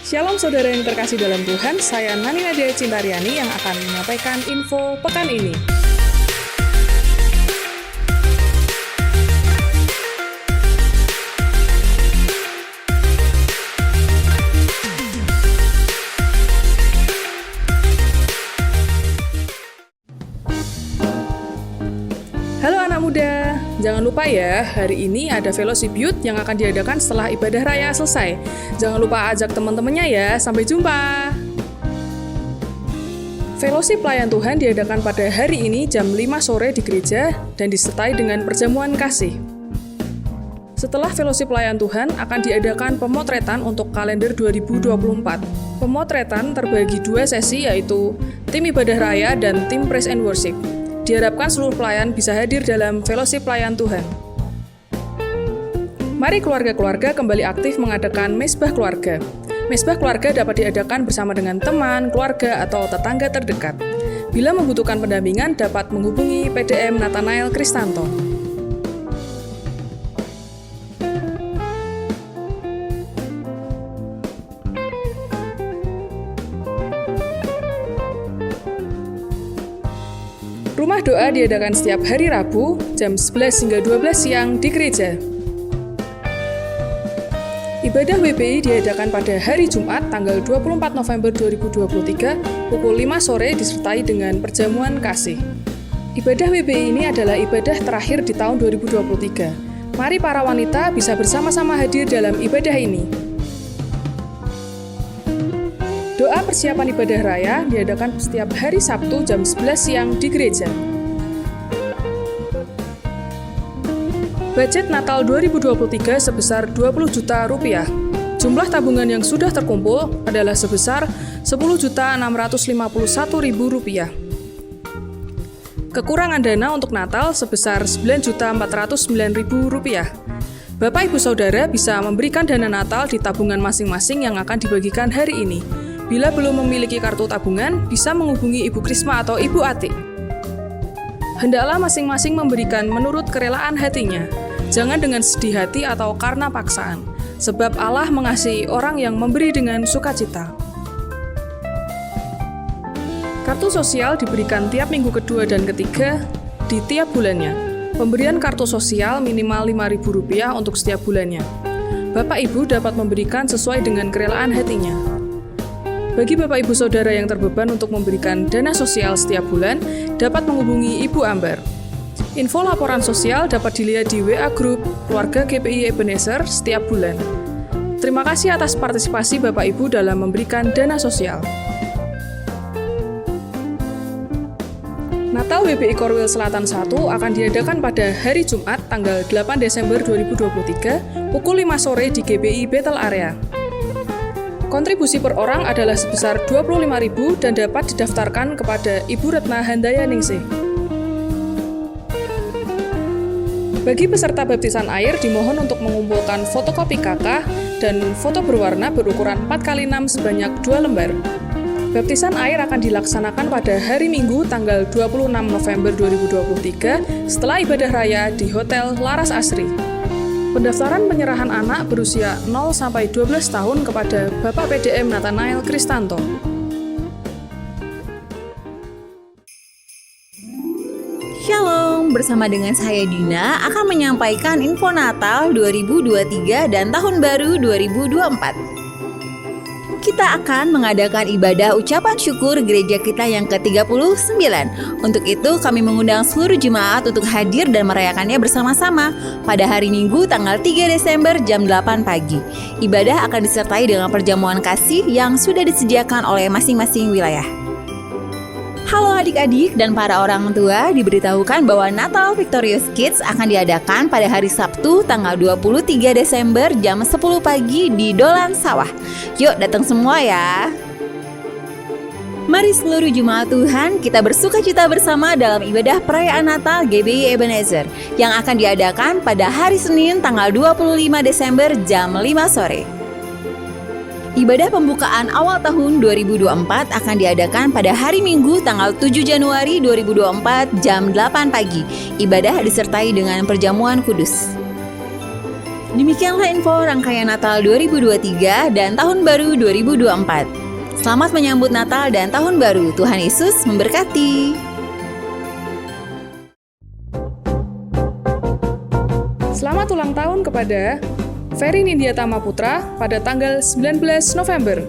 Shalom saudara yang terkasih dalam Tuhan, saya Nani Nadia Cintariani yang akan menyampaikan info pekan ini. Halo anak muda, jangan lupa ya, hari ini ada Fellowship Youth yang akan diadakan setelah ibadah raya selesai. Jangan lupa ajak teman-temannya ya, sampai jumpa! Fellowship Pelayan Tuhan diadakan pada hari ini jam 5 sore di gereja dan disertai dengan perjamuan kasih. Setelah Fellowship Pelayan Tuhan akan diadakan pemotretan untuk kalender 2024. Pemotretan terbagi 2 sesi yaitu tim ibadah raya dan tim praise and worship. Diharapkan seluruh pelayan bisa hadir dalam Fellowship Pelayan Tuhan. Mari keluarga-keluarga kembali aktif mengadakan mesbah keluarga. Mesbah keluarga dapat diadakan bersama dengan teman, keluarga, atau tetangga terdekat. Bila membutuhkan pendampingan, dapat menghubungi PDM Nathanael Kristanto. Rumah doa diadakan setiap hari Rabu, jam 11 hingga 12 siang di gereja. Ibadah WBI diadakan pada hari Jumat, tanggal 24 November 2023, pukul 5 sore disertai dengan perjamuan kasih. Ibadah WBI ini adalah ibadah terakhir di tahun 2023. Mari para wanita bisa bersama-sama hadir dalam ibadah ini. Doa persiapan ibadah raya diadakan setiap hari Sabtu jam 11 siang di gereja. Budget Natal 2023 sebesar 20 juta rupiah. Jumlah tabungan yang sudah terkumpul adalah sebesar 10.651.000 rupiah. Kekurangan dana untuk Natal sebesar 9.409.000 rupiah. Bapak Ibu Saudara bisa memberikan dana Natal di tabungan masing-masing yang akan dibagikan hari ini. Bila belum memiliki kartu tabungan, bisa menghubungi Ibu Krisma atau Ibu Atik. Hendaklah masing-masing memberikan menurut kerelaan hatinya. Jangan dengan sedih hati atau karena paksaan, sebab Allah mengasihi orang yang memberi dengan sukacita. Kartu sosial diberikan tiap minggu kedua dan ketiga di tiap bulannya. Pemberian kartu sosial minimal Rp5.000 untuk setiap bulannya. Bapak Ibu dapat memberikan sesuai dengan kerelaan hatinya. Bagi Bapak Ibu Saudara yang terbeban untuk memberikan dana sosial setiap bulan, dapat menghubungi Ibu Ambar. Info laporan sosial dapat dilihat di WA Group Keluarga GPI Ebenezer setiap bulan. Terima kasih atas partisipasi Bapak Ibu dalam memberikan dana sosial. Natal WBI Korwil Selatan 1 akan diadakan pada hari Jumat, tanggal 8 Desember 2023, pukul 5 sore di GBI Bethel Area. Kontribusi per orang adalah sebesar Rp25.000 dan dapat didaftarkan kepada Ibu Retna Handayaningsih. Bagi peserta baptisan air dimohon untuk mengumpulkan fotokopi KK dan foto berwarna berukuran 4x6 sebanyak 2 lembar. Baptisan air akan dilaksanakan pada hari Minggu tanggal 26 November 2023 setelah ibadah raya di Hotel Laras Asri. Pendaftaran penyerahan anak berusia 0-12 tahun kepada Bapak PDM Nathanael Kristanto. Shalom, bersama dengan saya Dina akan menyampaikan info Natal 2023 dan Tahun Baru 2024. Kita akan mengadakan ibadah ucapan syukur gereja kita yang ke-39. Untuk itu kami mengundang seluruh jemaat untuk hadir dan merayakannya bersama-sama pada hari Minggu tanggal 3 Desember jam 8 pagi. Ibadah akan disertai dengan perjamuan kasih yang sudah disediakan oleh masing-masing wilayah. Halo adik-adik dan para orang tua, diberitahukan bahwa Natal Victorious Kids akan diadakan pada hari Sabtu tanggal 23 Desember jam 10 pagi di Dolan Sawah. Yuk datang semua ya. Mari seluruh jemaat Tuhan kita bersukacita bersama dalam ibadah perayaan Natal GBI Ebenezer yang akan diadakan pada hari Senin tanggal 25 Desember jam 5 sore. Ibadah pembukaan awal tahun 2024 akan diadakan pada hari Minggu tanggal 7 Januari 2024 jam 8 pagi. Ibadah disertai dengan perjamuan kudus. Demikianlah info rangkaian Natal 2023 dan Tahun Baru 2024. Selamat menyambut Natal dan Tahun Baru. Tuhan Yesus memberkati. Selamat ulang tahun kepada Ferry Nindya Tama Putra pada tanggal 19 November.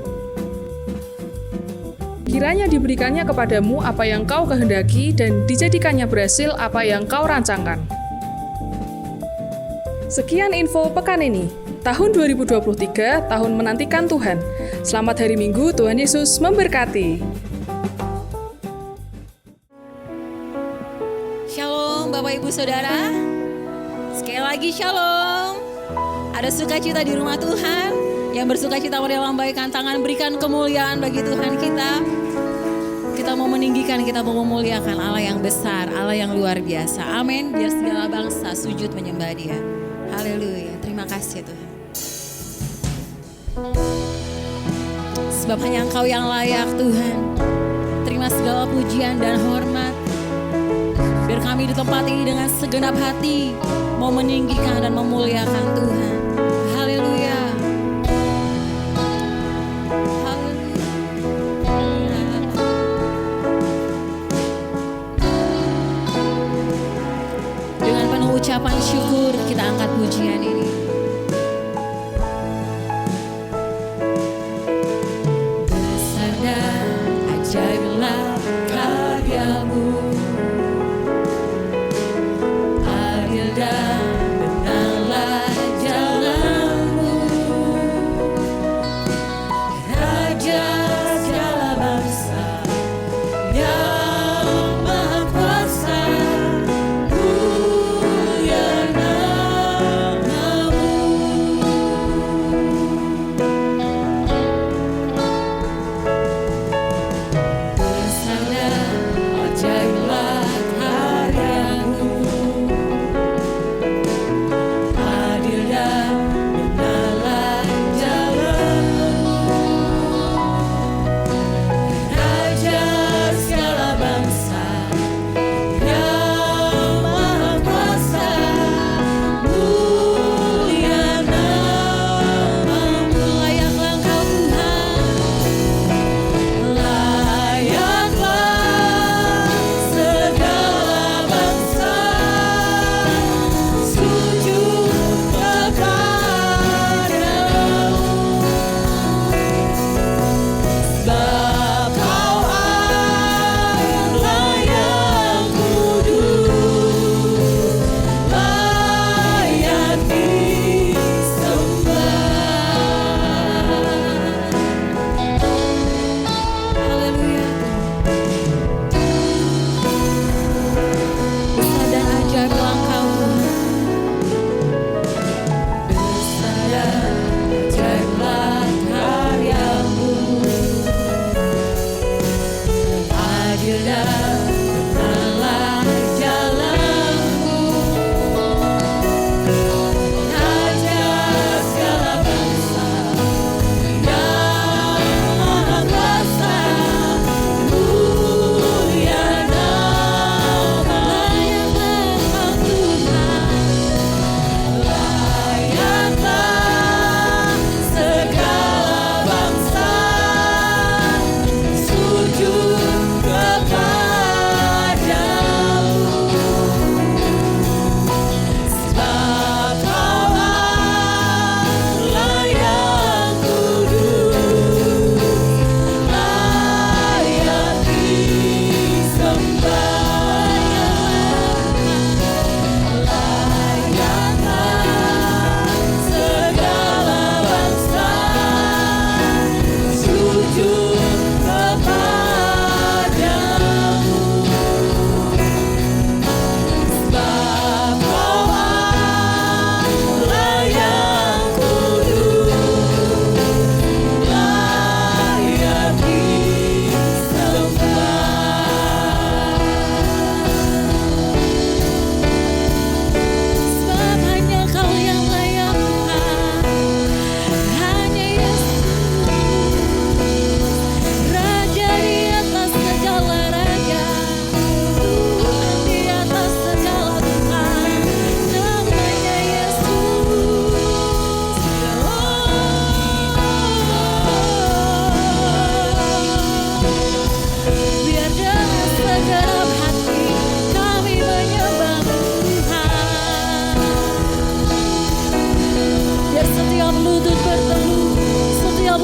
Kiranya diberikannya kepadamu apa yang kau kehendaki dan dijadikannya berhasil apa yang kau rancangkan. Sekian info pekan ini. Tahun 2023, tahun menantikan Tuhan. Selamat hari Minggu, Tuhan Yesus memberkati. Shalom Bapak Ibu Saudara. Sekali lagi shalom. Ada sukacita di rumah Tuhan. Yang bersukacita melambaikan tangan, berikan kemuliaan bagi Tuhan kita. Kita mau meninggikan, kita mau memuliakan Allah yang besar, Allah yang luar biasa. Amin. Biar segala bangsa sujud menyembah Dia. Haleluya. Terima kasih Tuhan. Sebab hanya Engkau yang layak Tuhan. Terima segala pujian dan hormat. Biar kami di tempat ini dengan segenap hati mau meninggikan dan memuliakan Tuhan. Haleluya. Dengan penuh ucapan syukur kita angkat pujian ini. Besar dan ajaiblah karyamu, adil dan benarlah jalan.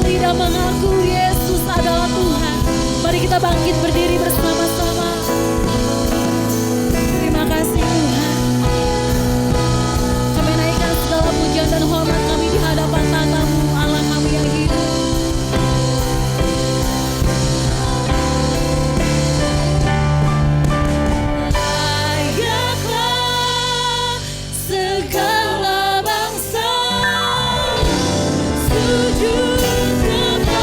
mengakui dan mengaku Yesus adalah Tuhan. Mari kita bangkit berdiri bersama-sama. Terima kasih Tuhan. Kami naikkan segala pujian dan hormat kami di hadapan tatamu, Allah kami yang hidup. Layaklah segala bangsa sujud kepadamu,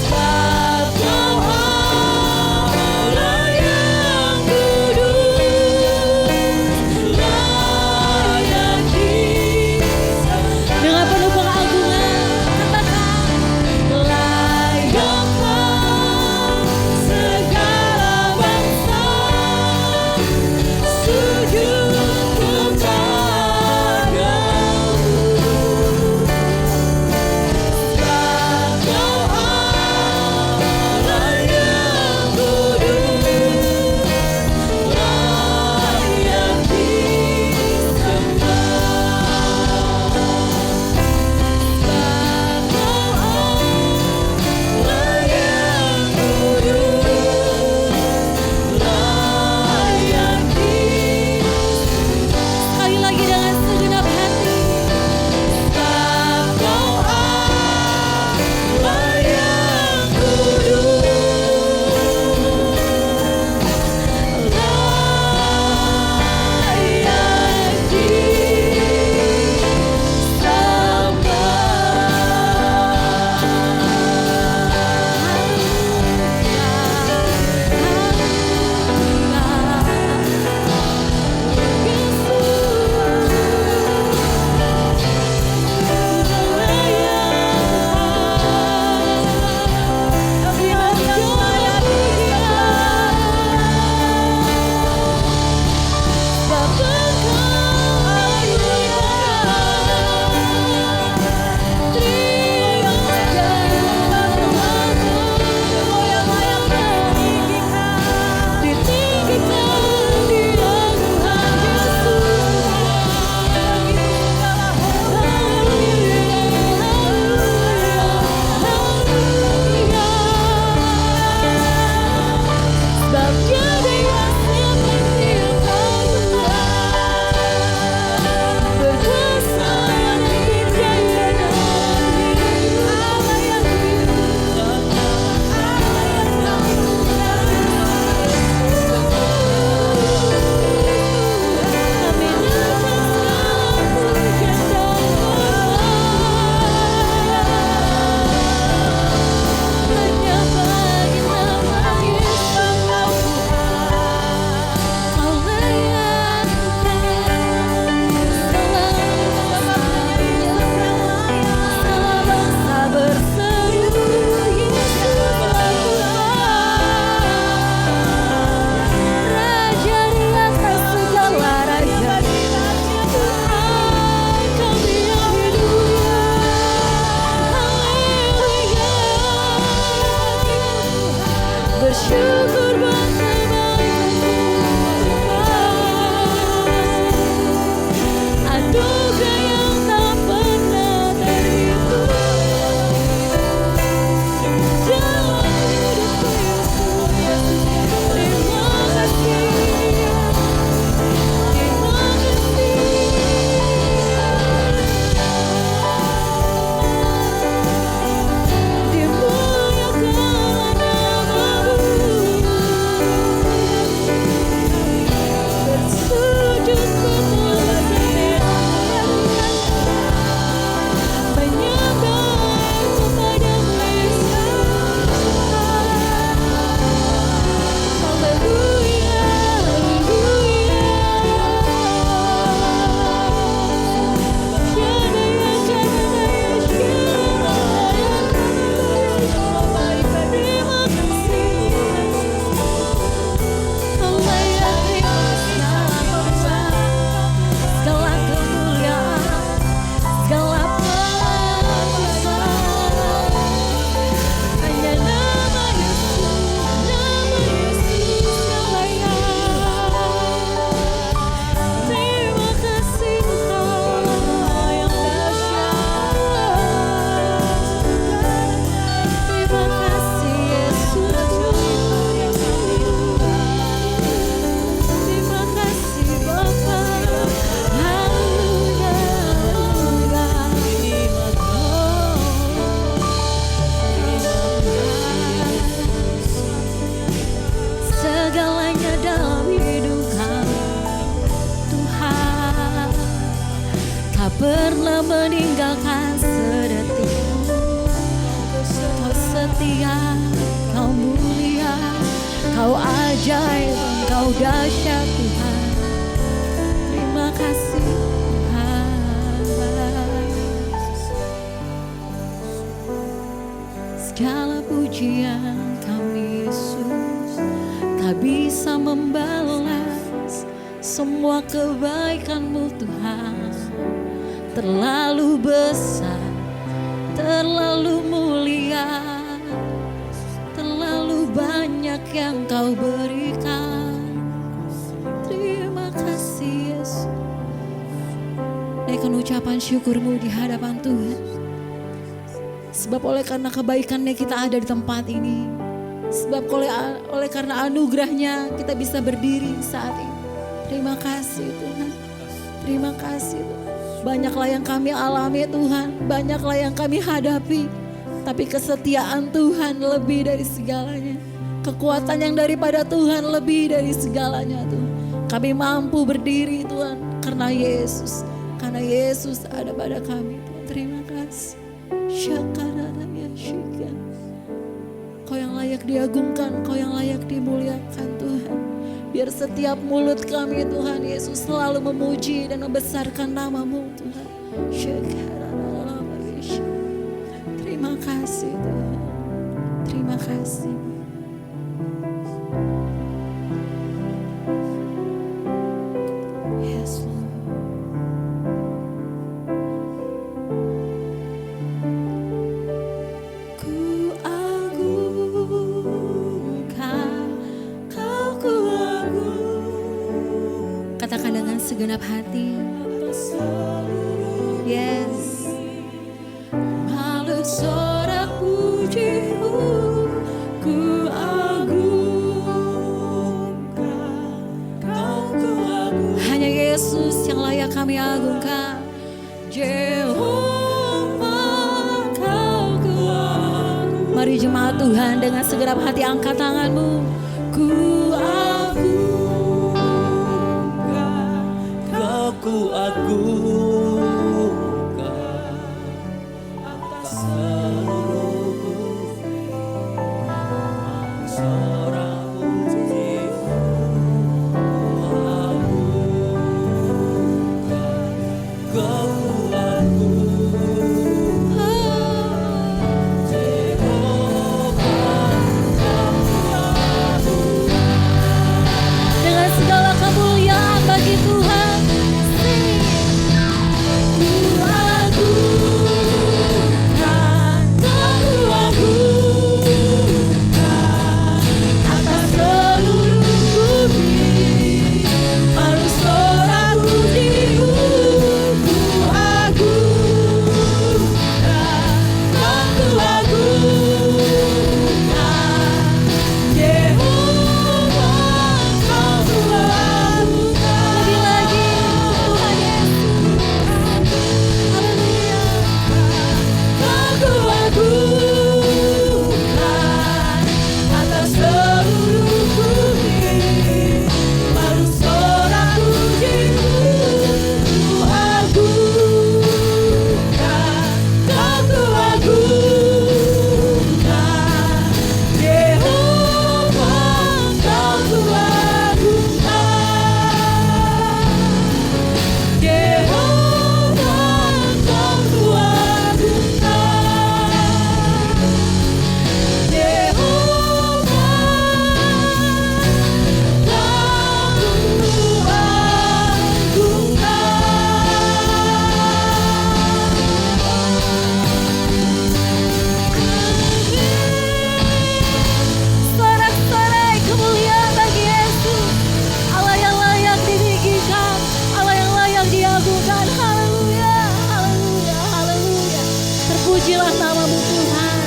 sebab Kau Allah yang kudus. meninggalkan sedetik. Kau setia, kau mulia, kau ajaib, kau dahsyat Tuhan. Terima kasih Tuhan. Segala pujian kami Yesus tak bisa membalas semua kebaikan-Mu Tuhan. Terlalu besar, terlalu mulia, terlalu banyak yang Kau berikan. Terima kasih Yesus. Naikkan ucapan syukur-Mu di hadapan Tuhan. Sebab oleh karena kebaikan-Nya kita ada di tempat ini. Sebab oleh karena anugerah-Nya kita bisa berdiri saat ini. Terima kasih Tuhan. Terima kasih Tuhan. Banyaklah yang kami alami Tuhan, banyaklah yang kami hadapi. Tapi kesetiaan Tuhan lebih dari segalanya. Kekuatan yang daripada Tuhan lebih dari segalanya Tuhan. Kami mampu berdiri Tuhan karena Yesus. Karena Yesus ada pada kami Tuhan. Terima kasih. Syakaranya syika. Kau yang layak diagungkan, Kau yang layak dimuliakan Tuhan. Biar setiap mulut kami Tuhan Yesus selalu memuji dan membesarkan nama-Mu Tuhan. Terima kasih Tuhan. Terima kasih. Yes Lord. Ku agungkan, Kau ku agungkan. Katakan dengan segenap hati. Yes. Malu sorak pujimu, ku agungkan, Kau ku agungkan. Hanya Yesus yang layak kami agungkan. Jehovah, Kau ku agungkan. Mari jemaat Tuhan dengan segenap hati angkat tanganmu. Ku agungkan, Kau ku agungkan atas seluruh bumi. Sorak pujimu, ku agungkan, Kau ku agungkan. Jehovah, Kau ku agungkan. dengan segala kemuliaan bagi Tuhan. Ku agungkan, Kau ku agungkan atas seluruh bumi. Malu sorak pujimu, ku agungkan, Kau ku agungkan. Jehovah, Kau ku agungkan. Lebih lagi Tuhan Yesus. Haleluya. Kau ku agungkan atas seluruh bumi. Malu sorak pujimu, ku agungkan, Kau ku agungkan. Jehovah, Kau ku agungkan. Jehovah, Kau ku agungkan. Sorak-sorai kemuliaan bagi Yesus, Allah yang layak ditinggikan, Allah yang layak diagungkan. Haleluya, haleluya, haleluya. Terpujilah nama-Mu Tuhan.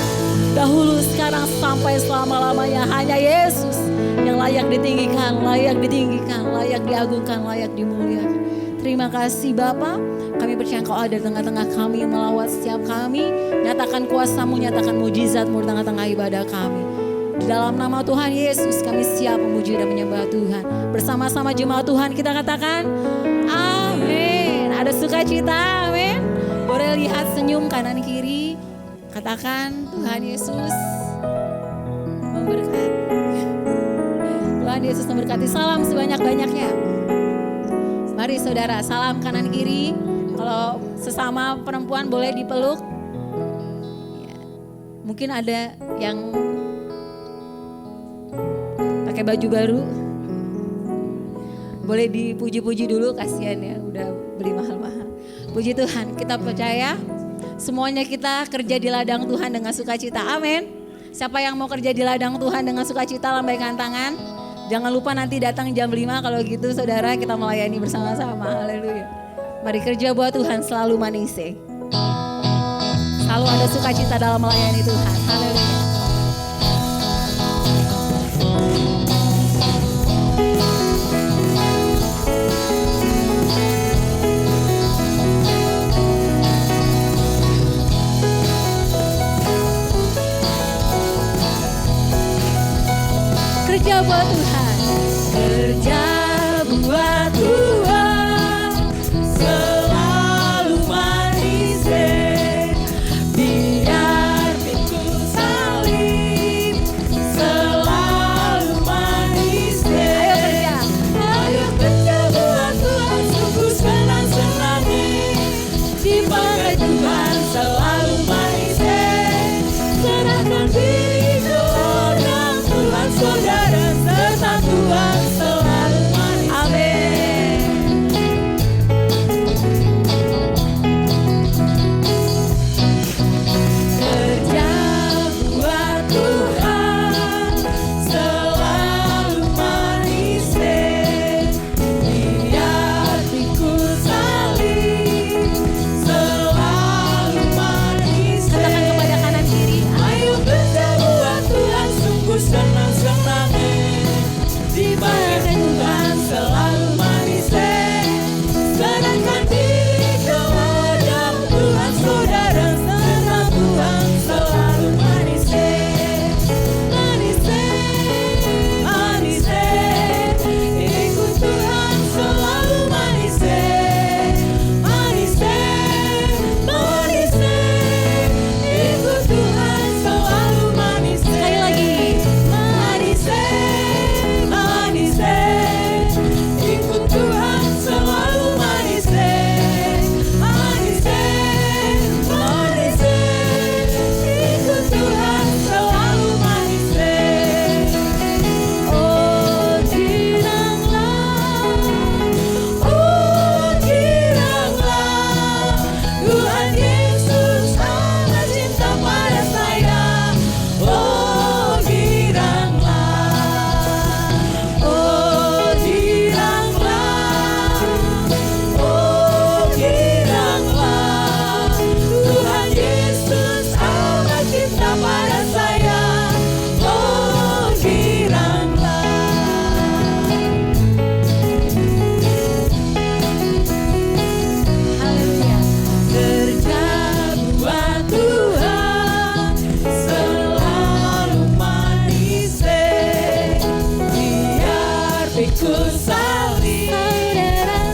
Dahulu, sekarang, sampai selama-lamanya hanya Yesus yang layak ditinggikan, layak ditinggikan, layak diagungkan, layak dimuliakan. Terima kasih Bapa. Kami percaya Engkau ada di tengah-tengah kami, melawat setiap kami. Nyatakan kuasa-Mu, nyatakan mujizat-Mu di tengah-tengah ibadah kami. Di dalam nama Tuhan Yesus kami siap memuji dan menyembah Tuhan. Bersama-sama jemaat Tuhan kita katakan amin. Ada sukacita, amin. Boleh Boleh lihat senyum kanan kiri. Katakan Tuhan Yesus memberkati. Tuhan Yesus memberkati. Salam sebanyak-banyaknya. Mari saudara, salam kanan kiri. Kalau sesama perempuan boleh dipeluk. Ya. Mungkin ada yang pakai baju baru. Boleh dipuji-puji dulu, kasihan ya udah beli mahal-mahal. Puji Tuhan, kita percaya semuanya kita kerja di ladang Tuhan dengan sukacita. Amin. Siapa yang mau kerja di ladang Tuhan dengan sukacita, lambaikan tangan. Jangan lupa nanti datang jam 5 kalau gitu saudara, kita melayani bersama-sama. Haleluya. Mari kerja buat Tuhan selalu manise. Selalu ada sukacita dalam melayani Tuhan. Haleluya. Kerja buat Tuhan. Kerja buat Tuhan selalu manis, biar pikul salib selalu manis. Ayo kerja buat Tuhan, sungguh senang-senangnya dipakai Tuhan selalu manis. Serahkan diri ke ladang Tuhan, saudara, serta Tuhan selalu manis. Amin. Kerja buat Tuhan selalu manis, biar pikul salib selalu manis. Katakan kepada kanan kiri. Ayo kerja buat Tuhan, sungguh senang-senangnya dipakai Tuhan selalu manis. Serahkan diri ke ladang Tuhan, saudara, serta Tuhan selalu manis. Manis, manis, ikut Tuhan selalu manis. Manis, manis, ikut Tuhan selalu manis. Sekali lagi. Manis, manis, ikut Tuhan selalu manis. Manis, manis, ikut Tuhan selalu manis. Oh giranglah, Tuhan Yesus amat cinta pada saya. Oh giranglah, Tuhan Yesus amat cinta pada saya. Oh giranglah. Haleluya. Kerja buat Tuhan selalu manis, biar pikul salib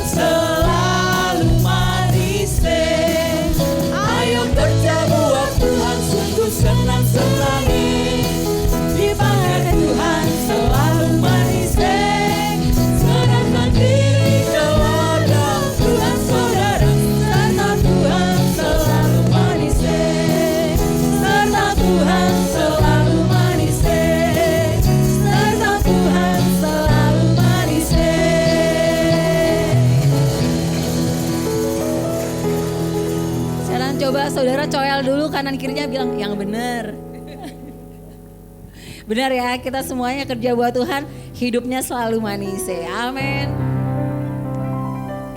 selalu manis. Ayo kerja buat Tuhan, sungguh senang-senangnya dipakai Tuhan selalu manis. Serahkan diri ke ladang Tuhan, saudara, serta Tuhan selalu manis. Serta Tuhan selalu manis. Serta Tuhan selalu manis. Sekarang coba saudara coel dulu kanan kirinya, bilang yang benar. Benar ya, kita semuanya kerja buat Tuhan, hidupnya selalu manis. Amin.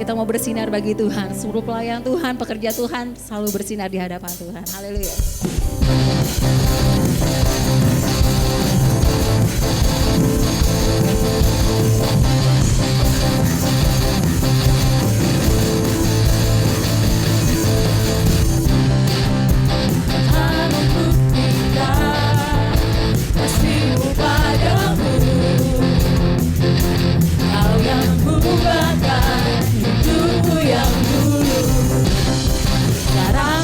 Kita mau bersinar bagi Tuhan, seluruh pelayan Tuhan, pekerja Tuhan selalu bersinar di hadapan Tuhan. Haleluya. Tuhan membuktikan kasih-Mu padamu. Kau yang bukakan hidupku yang dulu, sekarang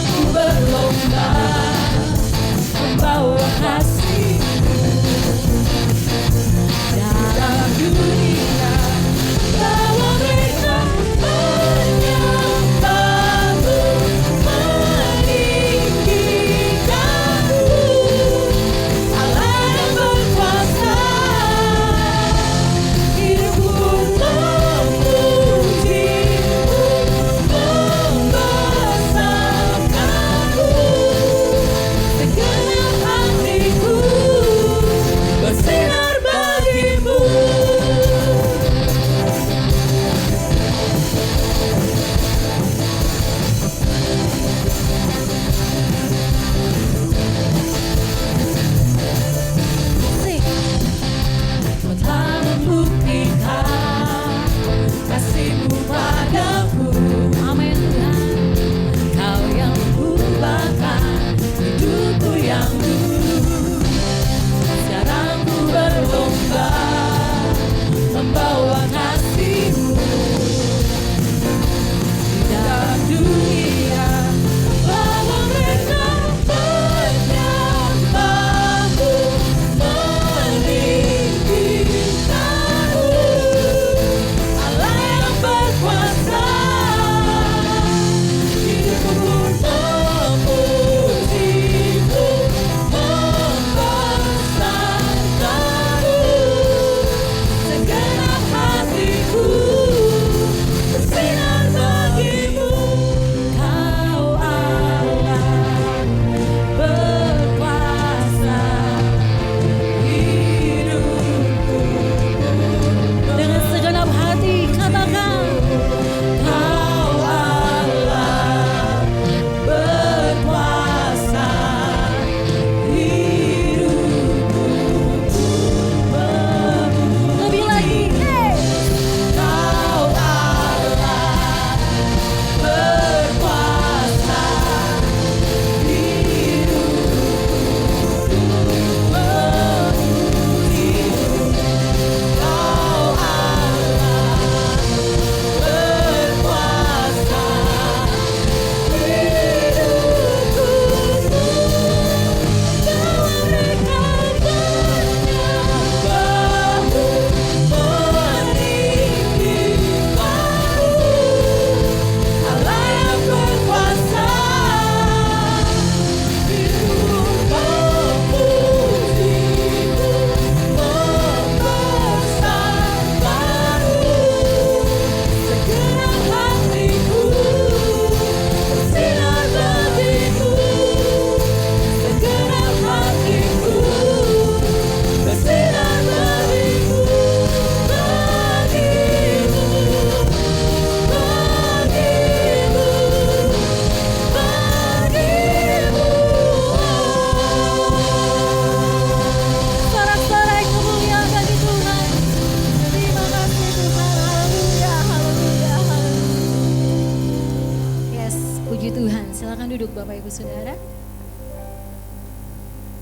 Amin. Silakan duduk Bapak Ibu Saudara.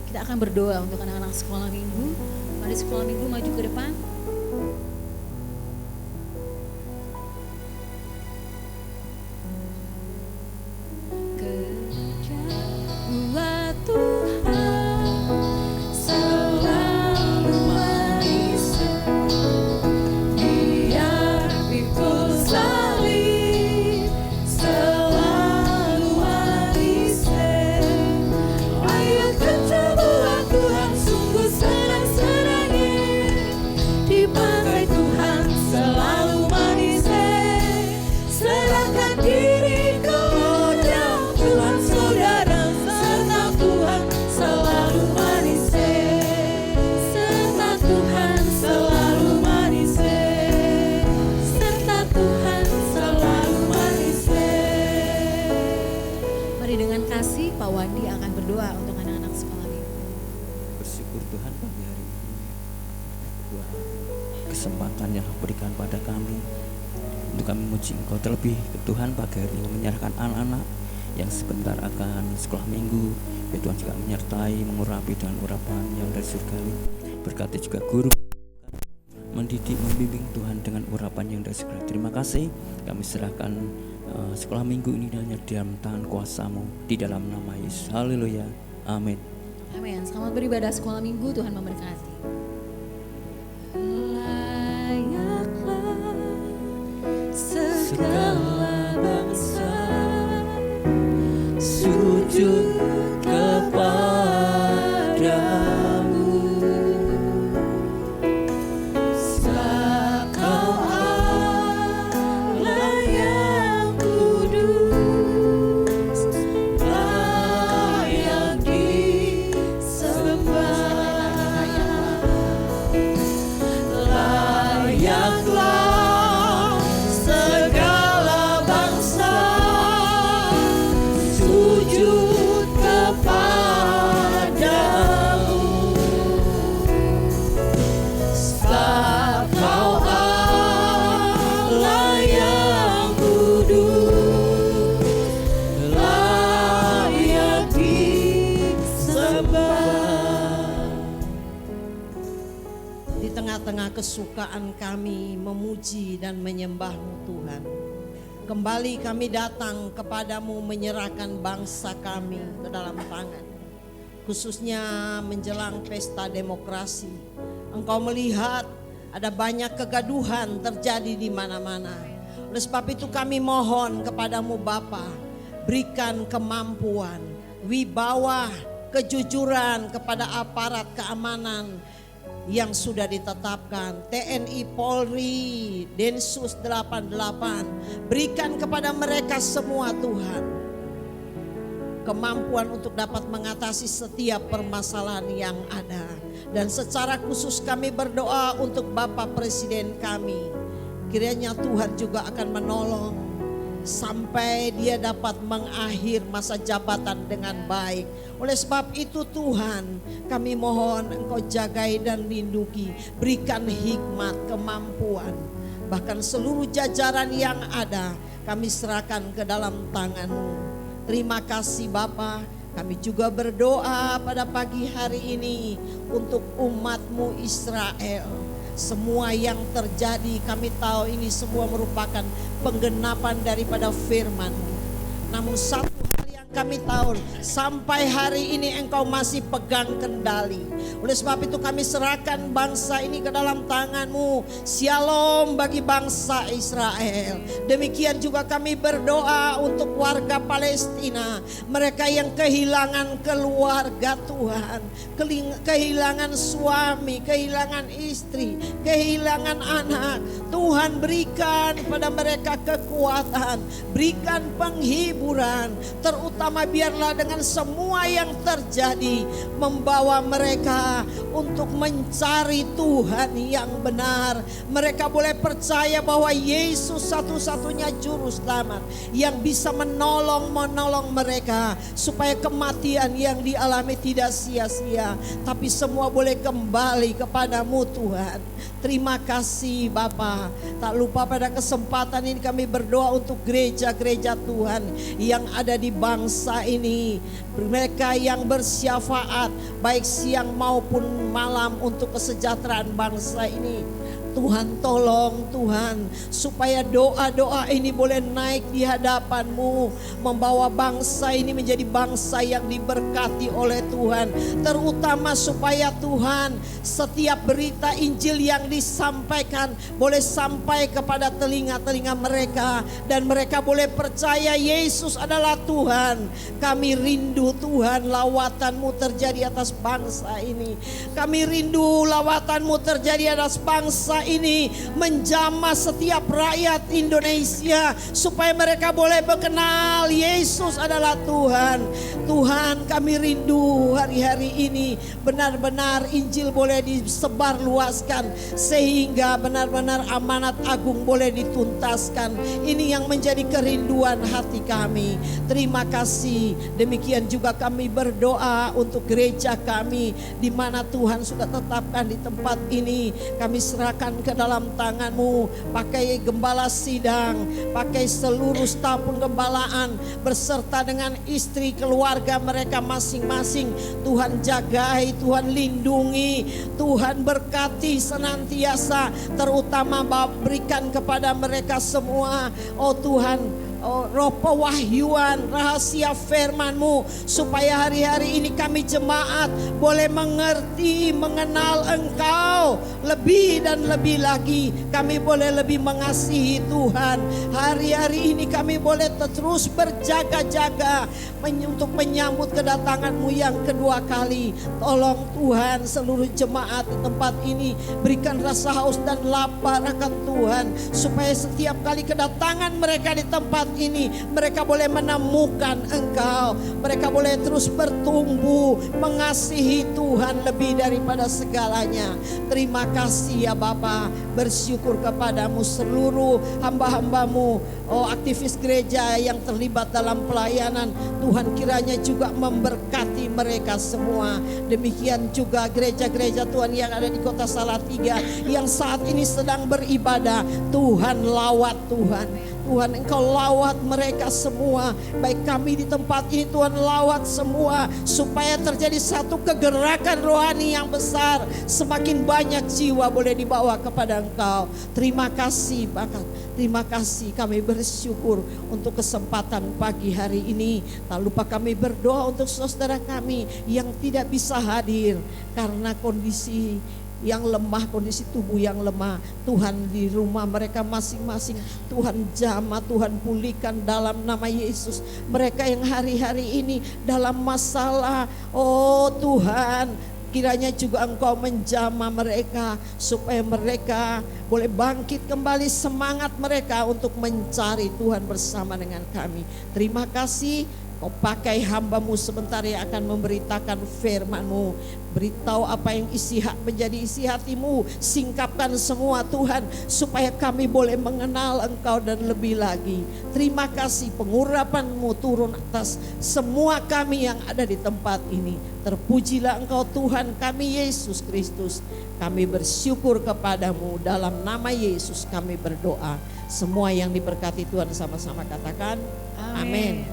Kita akan berdoa untuk anak-anak sekolah minggu. Mari sekolah minggu maju ke depan. Buat Tuhan selalu manis, Dia pikul salib selalu manis. Ayo kita buat Tuhan sungguh senang-senangnya, dipakai Tuhan selalu manis. Serahkan diri kepada Tuhan saudara, serta Tuhan selalu manis. Serta Tuhan selalu manis. Serta Tuhan selalu manis. Mari dengan kasih Pak Wandi akan berdoa untuk anak-anak sekolah minggu. Bersyukur Tuhan pagi hari ini buat kesempatan yang berikan pada kami untuk kami memuji Engkau, terlebih Tuhan pagi hari ini menyerahkan anak-anak yang sebentar akan sekolah minggu. Ya Tuhan juga menyertai, mengurapi dengan urapan yang dari surgawi. Berkati juga guru mendidik, membimbing Tuhan dengan urapan yang dari surgawi. Terima kasih, kami serahkan sekolah minggu ini hanya di dalam tangan kuasa-Mu, di dalam nama Yesus. Haleluya, amin. Amin. Selamat beribadah sekolah minggu, Tuhan memberkati. Layaklah segala bangsa sujud kepadamu. Sebab Kau Allah yang kudus, layak disembah. Layaklah segala bangsa sujud kepadamu. Sebab Kau Allah yang kudus, layak disembah. Di tengah-tengah kesukaan kami memuji dan menyembah-Mu Tuhan, kembali kami datang kepadamu menyerahkan bangsa kami ke dalam tangan. Khususnya menjelang pesta demokrasi, Engkau melihat ada banyak kegaduhan terjadi di mana-mana. Oleh sebab itu kami mohon kepadamu Bapa, berikan kemampuan, wibawa, kejujuran kepada aparat keamanan yang sudah ditetapkan, TNI, Polri, Densus 88. Berikan kepada mereka semua Tuhan kemampuan untuk dapat mengatasi setiap permasalahan yang ada. Dan secara khusus kami berdoa untuk Bapak Presiden kami, kiranya Tuhan juga akan menolong sampai dia dapat mengakhir masa jabatan dengan baik. Oleh sebab itu Tuhan, kami mohon Engkau jagai dan lindungi, berikan hikmat, kemampuan, bahkan seluruh jajaran yang ada kami serahkan ke dalam tangan-Mu. Terima kasih Bapa. Kami juga berdoa pada pagi hari ini untuk umat-Mu Israel. Semua yang terjadi kami tahu ini semua merupakan penggenapan daripada firman-Mu. Namun satu hal yang kami tahu, sampai hari ini Engkau masih pegang kendali. Oleh sebab itu kami serahkan bangsa ini ke dalam tangan-Mu. Shalom bagi bangsa Israel. Demikian juga kami berdoa untuk warga Palestina, mereka yang kehilangan keluarga Tuhan, kehilangan suami, kehilangan istri, kehilangan anak. Tuhan berikan pada mereka kekuatan, berikan penghiburan, terutama terutama biarlah dengan semua yang terjadi membawa mereka untuk mencari Tuhan yang benar. Mereka boleh percaya bahwa Yesus satu-satunya juru selamat yang bisa menolong mereka supaya kematian yang dialami tidak sia-sia, tapi semua boleh kembali kepadamu Tuhan. Terima kasih Bapa. Tak lupa pada kesempatan ini kami berdoa untuk gereja-gereja Tuhan yang ada di bangsa ini. Mereka yang bersyafaat baik siang maupun malam untuk kesejahteraan bangsa ini. Tuhan tolong Tuhan supaya doa-doa ini boleh naik di hadapan-Mu, membawa bangsa ini menjadi bangsa yang diberkati oleh Tuhan. Terutama supaya Tuhan setiap berita Injil yang disampaikan boleh sampai kepada telinga-telinga mereka, dan mereka boleh percaya Yesus adalah Tuhan. Kami rindu Tuhan lawatan-Mu terjadi atas bangsa ini. Kami rindu lawatan-Mu terjadi atas bangsa ini, menjamah setiap rakyat Indonesia supaya mereka boleh mengenal Yesus adalah Tuhan. Tuhan, kami rindu hari-hari ini benar-benar Injil boleh disebar luaskan sehingga benar-benar amanat agung boleh dituntaskan. Ini yang menjadi kerinduan hati kami. Terima kasih. Demikian juga kami berdoa untuk gereja kami di mana Tuhan sudah tetapkan di tempat ini. Kami serahkan ke dalam tangan-Mu, pakai gembala sidang, pakai seluruh staf penggembalaan beserta dengan istri keluarga mereka masing-masing. Tuhan jagai, Tuhan lindungi, Tuhan berkati senantiasa, terutama berikan kepada mereka semua, oh Tuhan, roh pewahyuan, rahasia firman-Mu, supaya hari-hari ini kami jemaat boleh mengerti, mengenal Engkau lebih dan lebih lagi. Kami boleh lebih mengasihi Tuhan. Hari-hari ini kami boleh terus berjaga-jaga untuk menyambut kedatangan-Mu yang kedua kali. Tolong Tuhan seluruh jemaat di tempat ini berikan rasa haus dan lapar akan Tuhan, supaya setiap kali kedatangan mereka di tempat ini mereka boleh menemukan Engkau, mereka boleh terus bertumbuh mengasihi Tuhan lebih daripada segalanya. Terima kasih ya Bapa, bersyukur kepadamu seluruh hamba-hamba-Mu, oh aktivis gereja yang terlibat dalam pelayanan. Tuhan kiranya juga memberkati mereka semua. Demikian juga gereja-gereja Tuhan yang ada di kota Salatiga yang saat ini sedang beribadah. Tuhan lawat Tuhan. Tuhan Engkau lawat mereka semua. Baik kami di tempat ini Tuhan lawat semua, supaya terjadi satu kegerakan rohani yang besar. Semakin banyak jiwa boleh dibawa kepada Engkau. Terima kasih Bapak. Terima kasih, kami bersyukur untuk kesempatan pagi hari ini. Tak lupa kami berdoa untuk saudara kami yang tidak bisa hadir karena kondisi yang lemah, kondisi tubuh yang lemah. Tuhan di rumah mereka masing-masing, Tuhan jamah, Tuhan pulihkan dalam nama Yesus. Mereka yang hari-hari ini dalam masalah, oh Tuhan, kiranya juga Engkau menjamah mereka supaya mereka boleh bangkit kembali semangat mereka untuk mencari Tuhan bersama dengan kami. Terima kasih. Kau pakai hamba-Mu sebentar yang akan memberitakan firman-Mu. Beritahu apa yang menjadi isi hati-Mu. Singkapkan semua Tuhan, supaya kami boleh mengenal Engkau dan lebih lagi. Terima kasih, pengurapan-Mu turun atas semua kami yang ada di tempat ini. Terpujilah Engkau Tuhan kami Yesus Kristus. Kami bersyukur kepadamu, dalam nama Yesus kami berdoa. Semua yang diberkati Tuhan sama-sama katakan amin.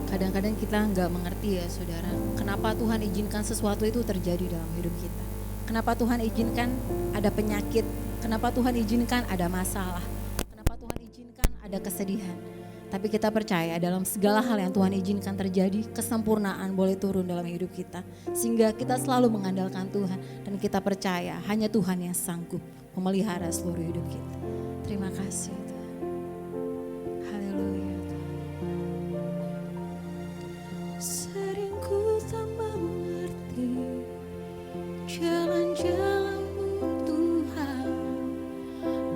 Kadang-kadang kita nggak mengerti ya saudara, kenapa Tuhan izinkan sesuatu itu terjadi dalam hidup kita. Kenapa Tuhan izinkan ada penyakit, kenapa Tuhan izinkan ada masalah, kenapa Tuhan izinkan ada kesedihan. Tapi kita percaya dalam segala hal yang Tuhan izinkan terjadi, kesempurnaan boleh turun dalam hidup kita. Sehingga kita selalu mengandalkan Tuhan, dan kita percaya hanya Tuhan yang sanggup memelihara seluruh hidup kita. Terima kasih Tuhan. Haleluya. Sering ku tak mengerti jalan-jalan-Mu Tuhan,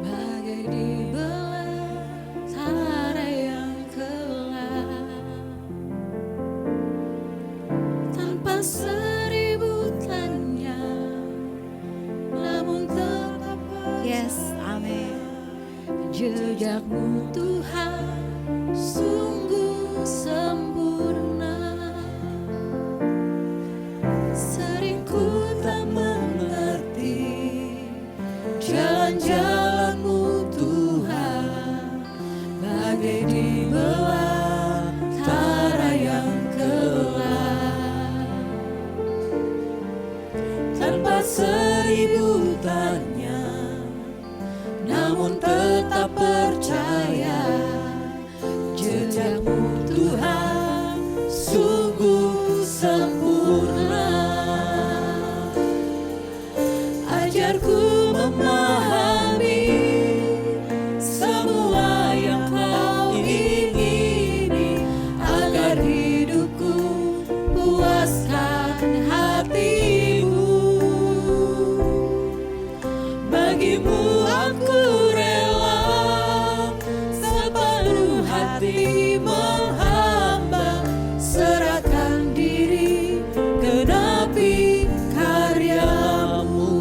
bagai di belantara seribu tanya, namun tetap Yes, amin. jejakmu Tuhan sungguh sempurna. Sering ku tak mengerti jalan-jalanmu Tuhan, bagai di belantara yang gelap. Tanpa seribu tanya, namun tetap percaya, jejakmu Tuhan sungguh sempurna. Ajarku memahami semua yang kau ingini, agar hidupku puaskan hatimu. Bagimu aku rela sepenuh hati menghamba, serahkan diri, genapi karyamu.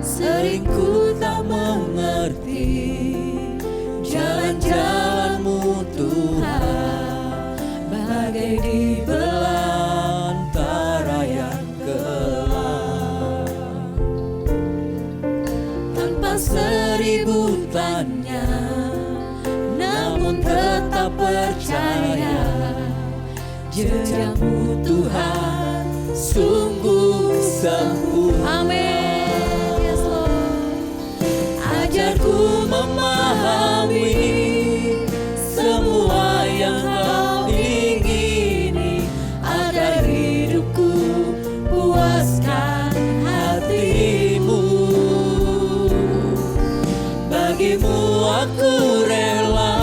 Sering ku tak mengerti jalan-jalanmu Tuhan, bagai di belantara yang gelap. Tanpa seribu tanya, namun tetap percaya, jejakmu Tuhan sungguh sempurna. Amin. Yes, Lord. Ajarku memahami semua yang kau ingini, agar hidupku puaskan hatimu. Bagimu aku rela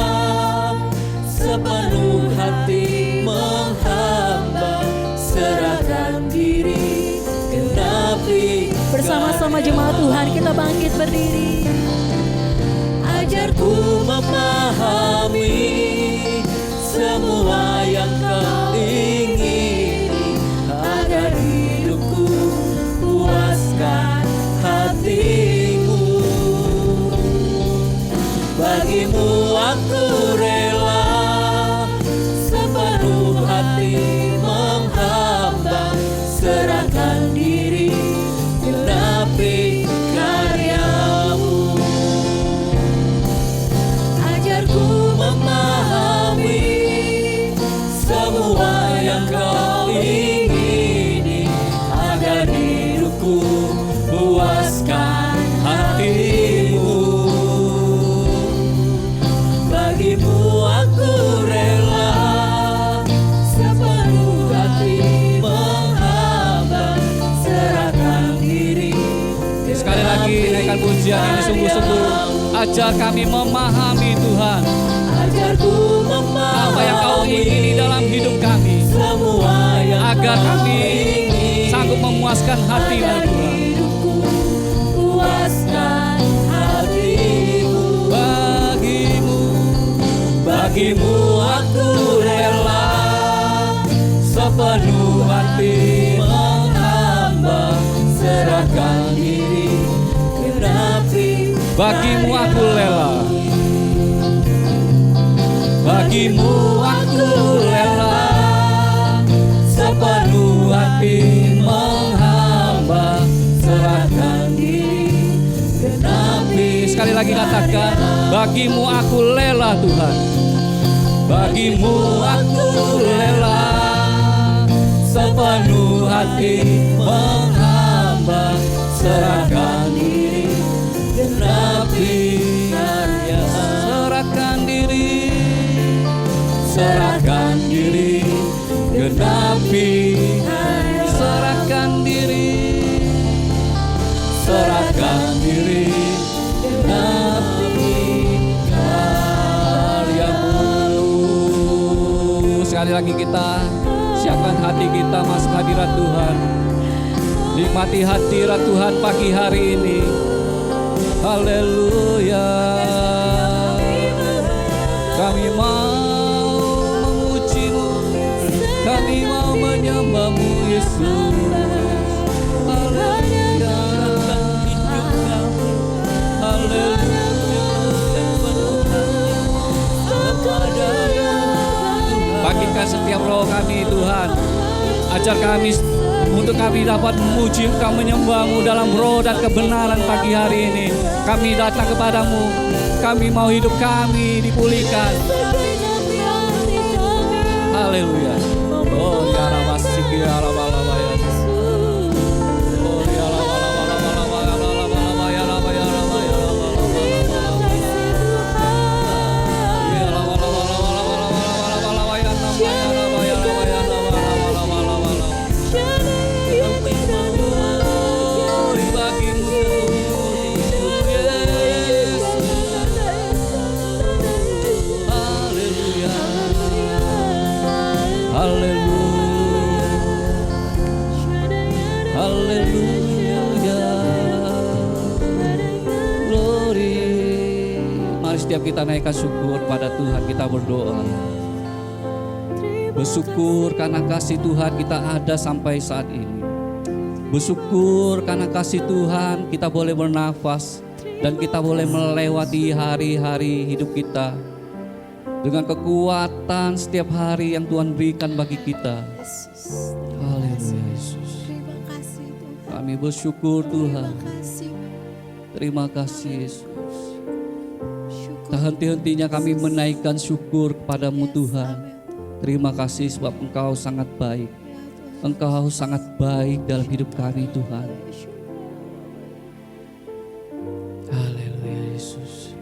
sepenuh hati menghamba, serahkan diri, genapi. Bersama-sama jemaat Tuhan kita bangkit berdiri. Ajarku memahami semua yang kau ingini, agar hidupku puaskan hatimu. Bagimu aku rela sepenuh hati menghamba, serahkan diri, genapi karyamu. Ajarku memahami semua yang kau ingini, agar hidupku puaskan hatimu. Bagimu aku rela sepenuh hati menghamba, serahkan diri. Sekali lagi naikkan pujian ini sungguh-sungguh. Ajar kami memahami Tuhan Ajarku memahami apa yang kau ingini dalam hidup kami, semua yang agar kau kami ingini, sanggup memuaskan hati-Mu agar Tuhan. hidupku puaskan hatimu. Bagimu aku rela sepenuh hati menghamba, serahkan diri, genapi. Bagimu aku rela, Bagimu aku rela sepenuh hati menghamba, serahkan diri, genapi. sekali lagi katakan, bagimu aku rela Tuhan. Bagimu aku rela sepenuh hati menghamba, serahkan diri, genapi karya. Serahkan diri, Serahkan diri, genapi karya. serahkan diri, Serahkan diri, genapi karyamu. sekali lagi kita siapkan hati kita masuk hadirat Tuhan. Nikmati hadirat Tuhan pagi hari ini. Haleluya. Kami mau Menyerahkan setiap roh kami Tuhan. Ajar kami untuk kami dapat memuji Engkau, menyembah-Mu dalam roh dan kebenaran pagi hari ini. Kami datang kepadamu. Kami mau hidup kami dipulihkan. Haleluya. Oh ya Rabasiki ya Rabalaba ya. Oh ya Rabalaba ya Rabalaba ya Rabalaba ya Rabalaba ya Rabalaba. Ya Rabalaba ya Rabalaba ya setiap kita naikkan syukur pada Tuhan, kita berdoa. Bersyukur karena kasih Tuhan kita ada sampai saat ini. Bersyukur karena kasih Tuhan kita boleh bernafas dan kita boleh melewati hari-hari hidup kita dengan kekuatan setiap hari yang Tuhan berikan bagi kita. Haleluya Yesus. Terima kasih Tuhan. Kami bersyukur Tuhan. Terima kasih. Terima kasih Yesus. Tak henti-hentinya kami menaikkan syukur kepadamu Tuhan. Terima kasih sebab Engkau sangat baik. Engkau sangat baik dalam hidup kami Tuhan. Haleluya Yesus.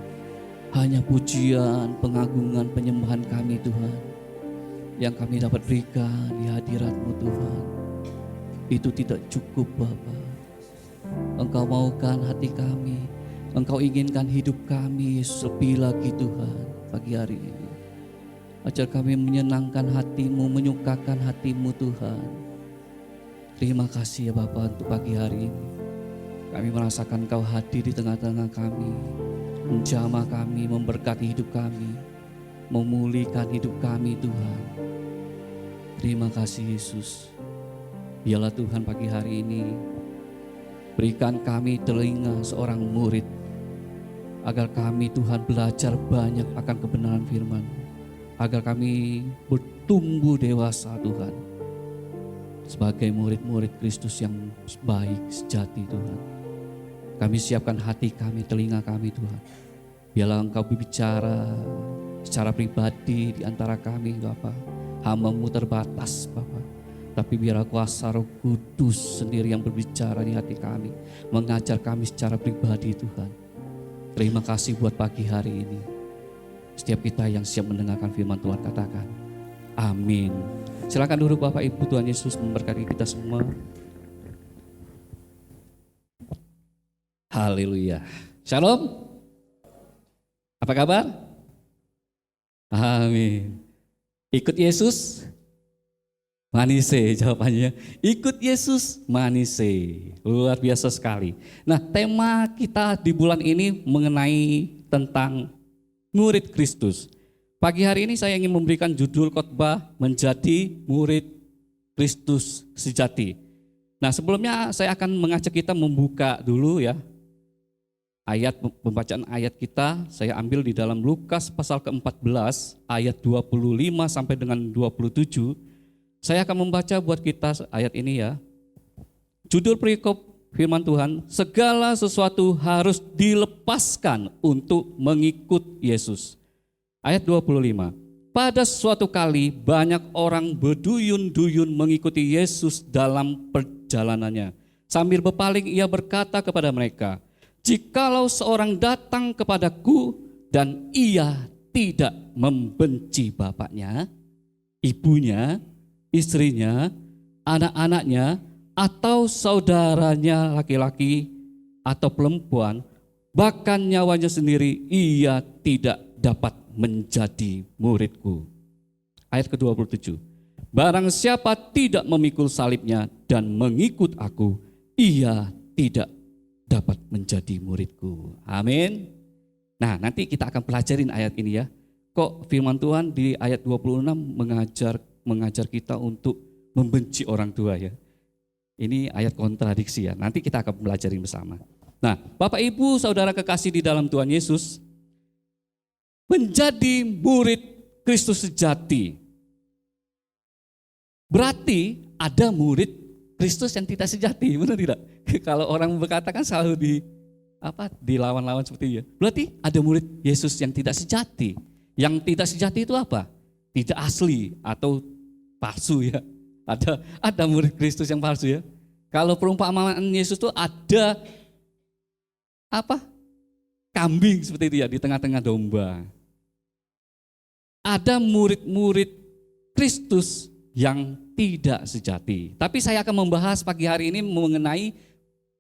Hanya pujian, pengagungan, penyembahan kami Tuhan yang kami dapat berikan di hadirat-Mu Tuhan. Itu tidak cukup Bapa. Engkau maukan hati kami. Engkau inginkan hidup kami Yesus lebih lagi Tuhan pagi hari ini. Ajar kami menyenangkan hati-Mu, menyukakan hati-Mu Tuhan. Terima kasih ya Bapa untuk pagi hari ini. Kami merasakan Engkau hadir di tengah-tengah kami. Menjamah kami, memberkati hidup kami. Memulihkan hidup kami Tuhan. Terima kasih Yesus. Biarlah Tuhan pagi hari ini berikan kami telinga seorang murid, agar kami Tuhan belajar banyak akan kebenaran firman, agar kami bertumbuh dewasa Tuhan, sebagai murid-murid Kristus yang baik, sejati Tuhan. Kami siapkan hati kami, telinga kami Tuhan. Biarlah Engkau berbicara secara pribadi di antara kami Bapa. Hamba-Mu terbatas Bapa. Tapi biarlah kuasa Roh Kudus sendiri yang berbicara di hati kami, mengajar kami secara pribadi Tuhan. Terima kasih buat pagi hari ini. Setiap kita yang siap mendengarkan firman Tuhan katakan, amin. Silakan duduk Bapak Ibu, Tuhan Yesus memberkati kita semua. Haleluya. Shalom. Apa kabar? Amin. Ikut Yesus? Manise jawabannya. Ikut Yesus manise. Luar biasa sekali. Nah, tema kita di bulan ini mengenai tentang murid Kristus. Pagi hari ini saya ingin memberikan judul khotbah menjadi murid Kristus sejati. Nah, sebelumnya saya akan mengajak kita membuka dulu ya. Ayat pembacaan ayat kita saya ambil di dalam Lukas pasal ke-14 ayat 25 sampai dengan 27. Saya akan membaca buat kita ayat ini ya. Judul perikop firman Tuhan, segala sesuatu harus dilepaskan untuk mengikut Yesus. Ayat 25. Pada suatu kali banyak orang berduyun-duyun mengikuti Yesus dalam perjalanannya. Sambil berpaling ia berkata kepada mereka, jikalau seorang datang kepadaku dan ia tidak membenci bapaknya, ibunya, istrinya, anak-anaknya, atau saudaranya laki-laki atau perempuan, bahkan nyawanya sendiri, ia tidak dapat menjadi muridku. Ayat ke-27. Barang siapa tidak memikul salibnya dan mengikut aku, ia tidak dapat menjadi muridku. Amin. Nah, nanti kita akan pelajarin ayat ini ya. Kok firman Tuhan di ayat 26 mengajar kita untuk membenci orang tua ya. Ini ayat kontradiksi ya. Nanti kita akan pelajari bersama. Nah, Bapak Ibu Saudara kekasih di dalam Tuhan Yesus, menjadi murid Kristus sejati berarti ada murid Kristus yang tidak sejati, benar tidak? Kalau orang berkatakan selalu dilawan-lawan seperti itu. Berarti ada murid Yesus yang tidak sejati. Yang tidak sejati itu apa? Tidak asli atau palsu ya. Ada murid Kristus yang palsu ya. Kalau perumpamaan Yesus itu ada kambing seperti itu ya di tengah-tengah domba. Ada murid-murid Kristus yang tidak sejati. Tapi saya akan membahas pagi hari ini mengenai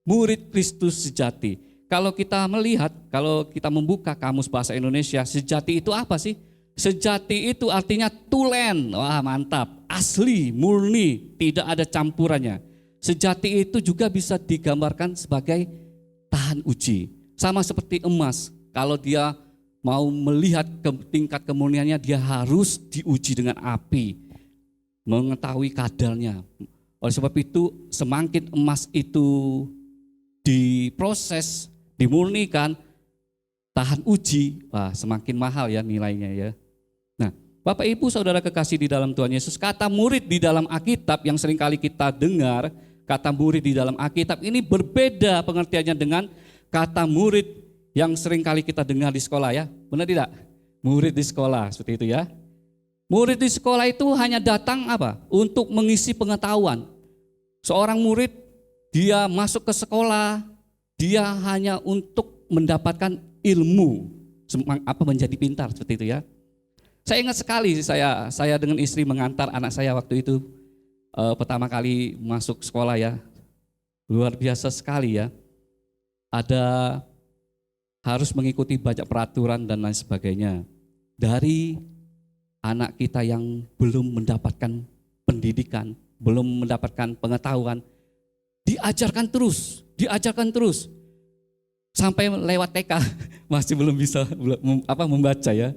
murid Kristus sejati. Kalau kita melihat, kalau kita membuka kamus bahasa Indonesia, sejati itu apa sih? Sejati itu artinya tulen. Wah, mantap. Asli, murni, tidak ada campurannya. Sejati itu juga bisa digambarkan sebagai tahan uji. Sama seperti emas, kalau dia mau melihat tingkat kemurniannya, dia harus diuji dengan api, mengetahui kadarnya. Oleh sebab itu, semakin emas itu diproses, dimurnikan, tahan uji, semakin mahal ya nilainya ya. Nah, Bapak Ibu Saudara kekasih di dalam Tuhan Yesus, kata murid di dalam Alkitab yang seringkali kita dengar, kata murid di dalam Alkitab ini berbeda pengertiannya dengan kata murid yang seringkali kita dengar di sekolah ya. Benar tidak? Murid di sekolah seperti itu ya. Murid di sekolah itu hanya datang untuk mengisi pengetahuan. Seorang murid dia masuk ke sekolah, dia hanya untuk mendapatkan ilmu, menjadi pintar seperti itu ya. Saya ingat sekali saya dengan istri mengantar anak saya waktu itu pertama kali masuk sekolah ya. Luar biasa sekali ya. Ada harus mengikuti banyak peraturan dan lain sebagainya. Dari anak kita yang belum mendapatkan pendidikan, belum mendapatkan pengetahuan, diajarkan terus. Sampai lewat TK masih belum bisa membaca ya.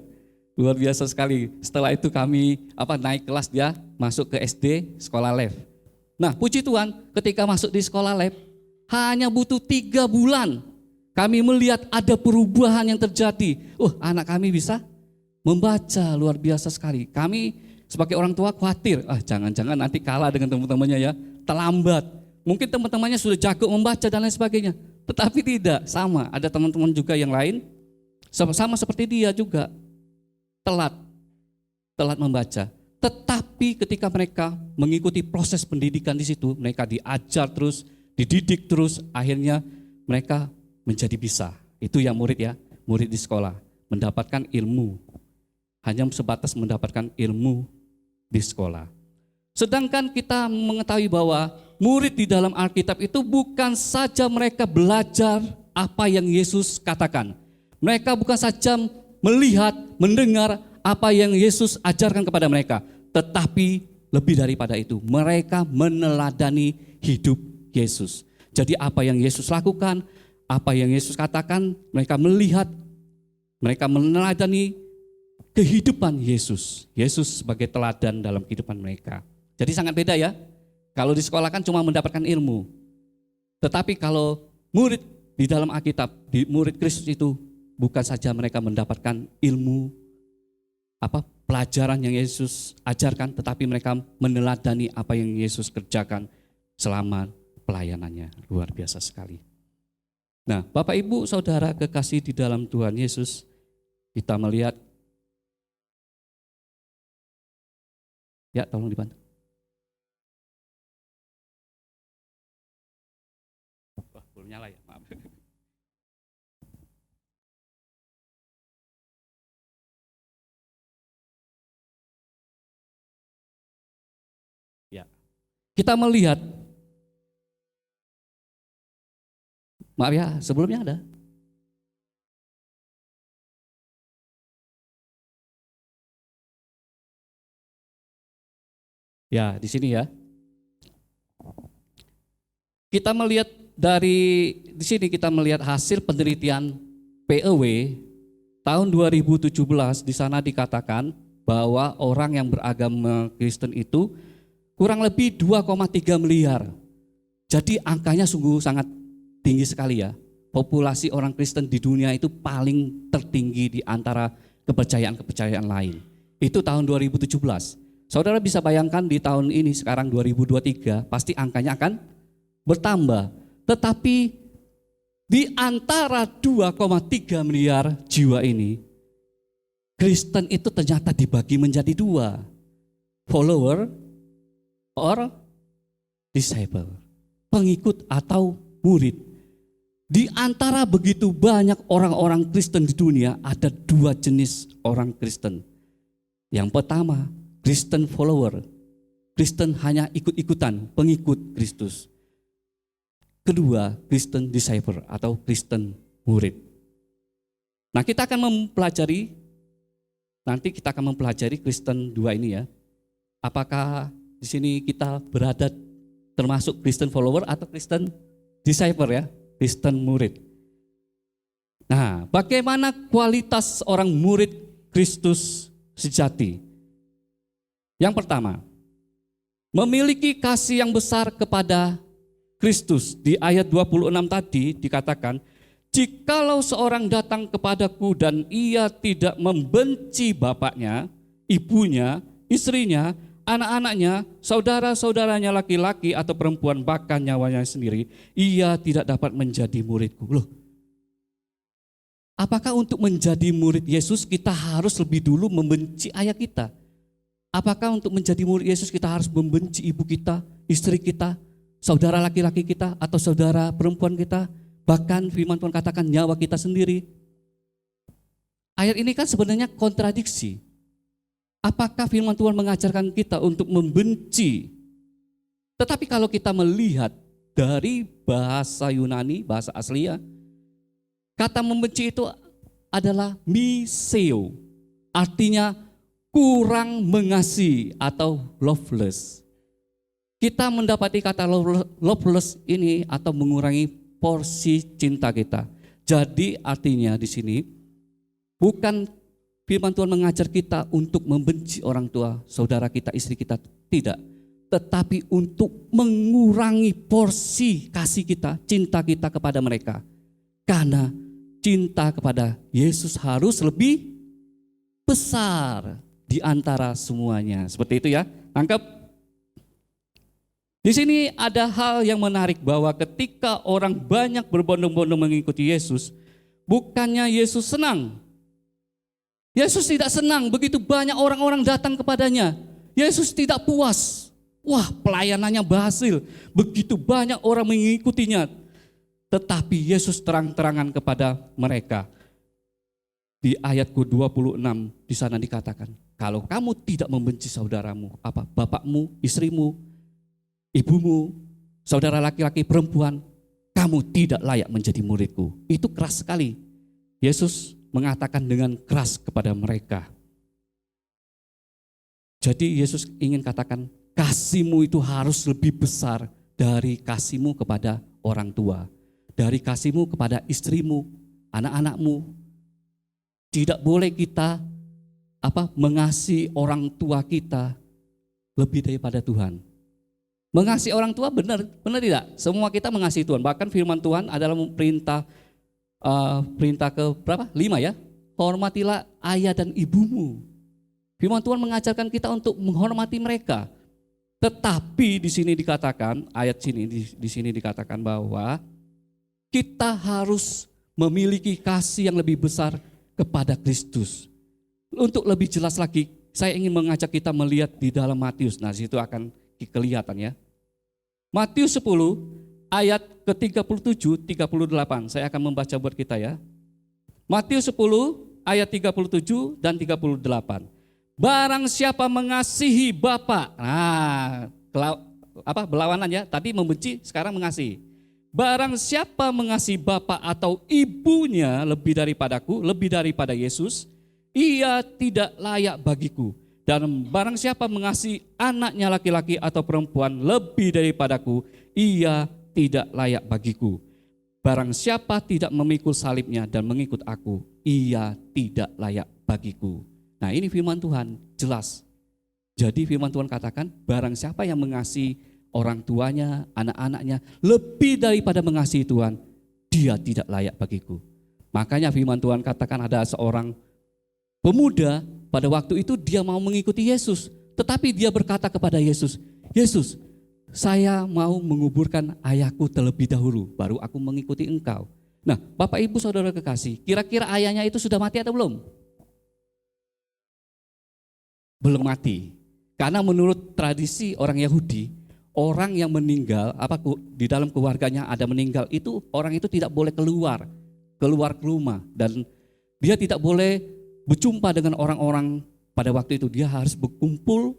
Luar biasa sekali. Setelah itu kami naik kelas, dia masuk ke SD, sekolah lab. Nah, puji Tuhan, ketika masuk di sekolah lab, hanya butuh 3 bulan. Kami melihat ada perubahan yang terjadi. Anak kami bisa membaca, luar biasa sekali. Kami sebagai orang tua khawatir, jangan-jangan nanti kalah dengan teman-temannya ya, terlambat. Mungkin teman-temannya sudah jago membaca dan lain sebagainya. Tetapi tidak, sama. Ada teman-teman juga yang lain, sama seperti dia juga, telat membaca. Tetapi ketika mereka mengikuti proses pendidikan di situ, mereka diajar terus, dididik terus, akhirnya mereka menjadi bisa. Itu yang murid ya, murid di sekolah, mendapatkan ilmu. Hanya sebatas mendapatkan ilmu di sekolah. Sedangkan kita mengetahui bahwa murid di dalam Alkitab itu bukan saja mereka belajar apa yang Yesus katakan. Mereka bukan saja melihat, mendengar apa yang Yesus ajarkan kepada mereka. Tetapi lebih daripada itu, mereka meneladani hidup Yesus. Jadi apa yang Yesus lakukan, apa yang Yesus katakan, mereka melihat, mereka meneladani kehidupan Yesus. Yesus sebagai teladan dalam kehidupan mereka. Jadi sangat beda ya. Kalau di sekolah kan cuma mendapatkan ilmu. Tetapi kalau murid di dalam Alkitab, di murid Kristus itu bukan saja mereka mendapatkan ilmu, pelajaran yang Yesus ajarkan, tetapi mereka meneladani apa yang Yesus kerjakan selama pelayanannya. Luar biasa sekali. Nah, Bapak Ibu Saudara kekasih di dalam Tuhan Yesus, kita melihat, ya tolong dibantu. Belum nyala ya, maaf. Ya, kita melihat, maaf ya, sebelumnya ada. Ya, di sini ya. Kita melihat di sini kita melihat hasil penelitian PEW tahun 2017. Di sana dikatakan bahwa orang yang beragama Kristen itu kurang lebih 2,3 miliar. Jadi angkanya sungguh sangat tinggi sekali ya. Populasi orang Kristen di dunia itu paling tertinggi di antara kepercayaan-kepercayaan lain. Itu tahun 2017. Saudara bisa bayangkan di tahun ini sekarang 2023 pasti angkanya akan bertambah. Tetapi di antara 2,3 miliar jiwa ini, Kristen itu ternyata dibagi menjadi dua. Follower or disciple. Pengikut atau murid. Di antara begitu banyak orang-orang Kristen di dunia, ada dua jenis orang Kristen. Yang pertama, Kristen follower. Kristen hanya ikut-ikutan, pengikut Kristus. Kedua, Kristen disciple atau Kristen murid. Nah, kita akan mempelajari, nanti kita akan mempelajari Kristen dua ini ya. Apakah di sini kita berada termasuk Kristen follower atau Kristen disciple ya, Kristen murid. Nah, bagaimana kualitas orang murid Kristus sejati? Yang pertama, memiliki kasih yang besar kepada Kristus. Di ayat 26 tadi dikatakan, jikalau seorang datang kepadaku dan ia tidak membenci bapaknya, ibunya, istrinya, anak-anaknya, saudara-saudaranya laki-laki atau perempuan, bahkan nyawanya sendiri, ia tidak dapat menjadi muridku. Loh, apakah untuk menjadi murid Yesus kita harus lebih dulu membenci ayah kita? Apakah untuk menjadi murid Yesus kita harus membenci ibu kita, istri kita, saudara laki-laki kita, atau saudara perempuan kita? Bahkan firman Tuhan katakan nyawa kita sendiri. Ayat ini kan sebenarnya kontradiksi. Apakah firman Tuhan mengajarkan kita untuk membenci? Tetapi kalau kita melihat dari bahasa Yunani, bahasa asli ya, kata membenci itu adalah miseo, artinya kurang mengasihi atau loveless. Kita mendapati kata loveless ini atau mengurangi porsi cinta kita. Jadi artinya di sini bukan firman Tuhan mengajar kita untuk membenci orang tua, saudara kita, istri kita, tidak. Tetapi untuk mengurangi porsi kasih kita, cinta kita kepada mereka. Karena cinta kepada Yesus harus lebih besar di antara semuanya. Seperti itu ya, tangkap. Di sini ada hal yang menarik bahwa ketika orang banyak berbondong-bondong mengikuti Yesus, bukannya Yesus senang. Yesus tidak senang begitu banyak orang-orang datang kepadanya. Yesus tidak puas. Wah, pelayanannya berhasil. Begitu banyak orang mengikutinya. Tetapi Yesus terang-terangan kepada mereka. Di ayat ke-26 di sana dikatakan, kalau kamu tidak membenci saudaramu, bapakmu, istrimu, ibumu, saudara laki-laki, perempuan, kamu tidak layak menjadi muridku. Itu keras sekali. Yesus mengatakan dengan keras kepada mereka. Jadi Yesus ingin katakan, kasihmu itu harus lebih besar dari kasihmu kepada orang tua, dari kasihmu kepada istrimu, anak-anakmu. Tidak boleh kita mengasihi orang tua kita lebih daripada Tuhan. Mengasihi orang tua benar tidak? Semua kita mengasihi Tuhan. Bahkan firman Tuhan adalah perintah ke berapa? 5 ya. Hormatilah ayah dan ibumu. Firman Tuhan mengajarkan kita untuk menghormati mereka. Tetapi di sini dikatakan, ayat di sini dikatakan bahwa kita harus memiliki kasih yang lebih besar kepada Kristus. Untuk lebih jelas lagi, saya ingin mengajak kita melihat di dalam Matius. Nah, situ akan kelihatan ya. Matius 10 ayat ke-37, 38. Saya akan membaca buat kita ya. Matius 10 ayat 37 dan 38. Barang siapa mengasihi Bapa, nah, berlawanan ya. Tadi membenci, sekarang mengasihi. Barang siapa mengasihi bapa atau ibunya lebih daripadaku, lebih daripada Yesus, ia tidak layak bagiku. Dan barang siapa mengasihi anaknya laki-laki atau perempuan lebih daripadaku, ia tidak layak bagiku. Barang siapa tidak memikul salibnya dan mengikut aku, ia tidak layak bagiku. Nah, ini firman Tuhan, jelas. Jadi firman Tuhan katakan, barang siapa yang mengasihi orang tuanya, anak-anaknya, lebih daripada mengasihi Tuhan, dia tidak layak bagiku. Makanya firman Tuhan katakan ada seorang pemuda, pada waktu itu dia mau mengikuti Yesus, Tetapi dia berkata kepada Yesus, Yesus, saya mau menguburkan ayahku terlebih dahulu, baru aku mengikuti engkau. Nah, Bapak Ibu Saudara kekasih, kira-kira ayahnya itu sudah mati atau belum? Belum mati. Karena menurut tradisi orang Yahudi, orang yang meninggal, di dalam keluarganya ada meninggal, itu orang itu tidak boleh keluar ke rumah, dan dia tidak boleh berjumpa dengan orang-orang pada waktu itu. Dia harus berkumpul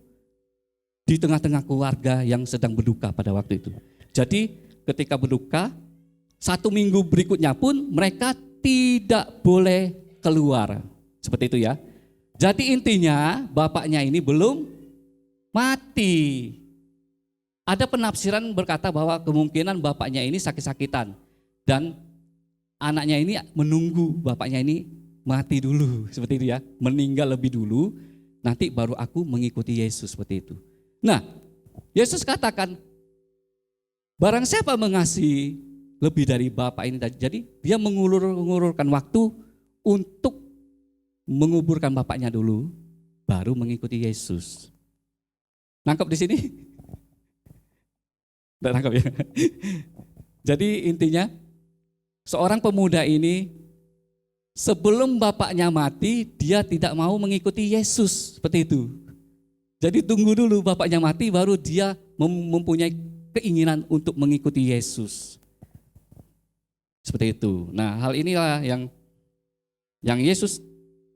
di tengah-tengah keluarga yang sedang berduka pada waktu itu. Jadi ketika berduka, 1 minggu berikutnya pun mereka tidak boleh keluar. Seperti itu ya. Jadi intinya bapaknya ini belum mati. Ada penafsiran berkata bahwa kemungkinan bapaknya ini sakit-sakitan dan anaknya ini menunggu bapaknya ini mati dulu, seperti itu ya, meninggal lebih dulu, nanti baru aku mengikuti Yesus, seperti itu. Nah, Yesus katakan, barang siapa mengasihi lebih dari bapak ini, jadi dia mengulurkan waktu untuk menguburkan bapaknya dulu, baru mengikuti Yesus. Nangkep di sini? Nggak nangkep ya? Jadi intinya, seorang pemuda ini sebelum bapaknya mati, dia tidak mau mengikuti Yesus, seperti itu. Jadi tunggu dulu bapaknya mati, baru dia mempunyai keinginan untuk mengikuti Yesus. Seperti itu. Nah, hal inilah yang Yesus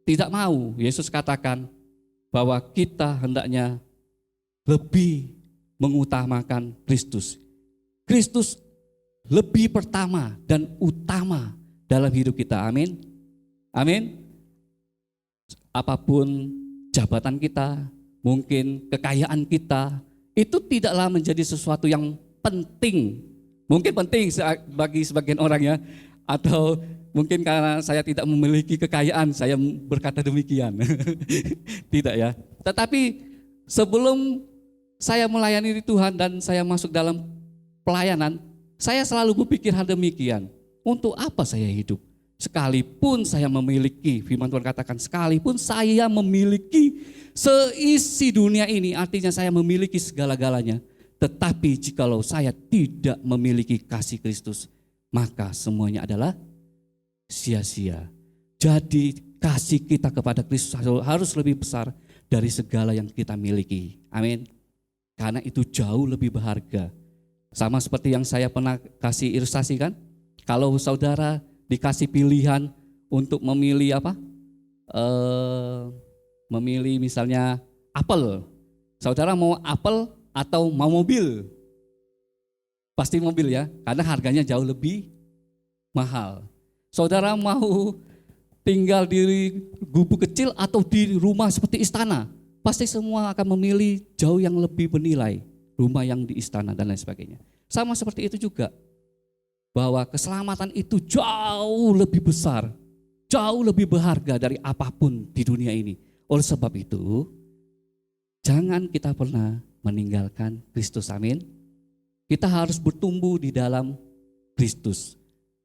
tidak mau. Yesus katakan bahwa kita hendaknya lebih mengutamakan Kristus. Kristus lebih pertama dan utama dalam hidup kita. Amin. Amin. Apapun jabatan kita, mungkin kekayaan kita, itu tidaklah menjadi sesuatu yang penting. Mungkin penting bagi sebagian orang ya, atau mungkin karena saya tidak memiliki kekayaan, saya berkata demikian. Tidak ya. Tetapi sebelum saya melayani Tuhan dan saya masuk dalam pelayanan, saya selalu berpikir hal demikian. Untuk apa saya hidup? Sekalipun saya memiliki, firman Tuhan katakan, sekalipun saya memiliki seisi dunia ini, artinya saya memiliki segala-galanya. Tetapi jikalau saya tidak memiliki kasih Kristus, maka semuanya adalah sia-sia. Jadi kasih kita kepada Kristus harus lebih besar dari segala yang kita miliki. Amin. Karena itu jauh lebih berharga. Sama seperti yang saya pernah kasih ilustrasi kan. Kalau saudara dikasih pilihan untuk memilih apa? Memilih misalnya apel. Saudara mau apel atau mau mobil? Pasti mobil ya, karena harganya jauh lebih mahal. Saudara mau tinggal di gubuk kecil atau di rumah seperti istana? Pasti semua akan memilih jauh yang lebih bernilai, rumah yang di istana dan lain sebagainya. Sama seperti itu juga, bahwa keselamatan itu jauh lebih besar, jauh lebih berharga dari apapun di dunia ini. Oleh sebab itu, jangan kita pernah meninggalkan Kristus, amin. Kita harus bertumbuh di dalam Kristus.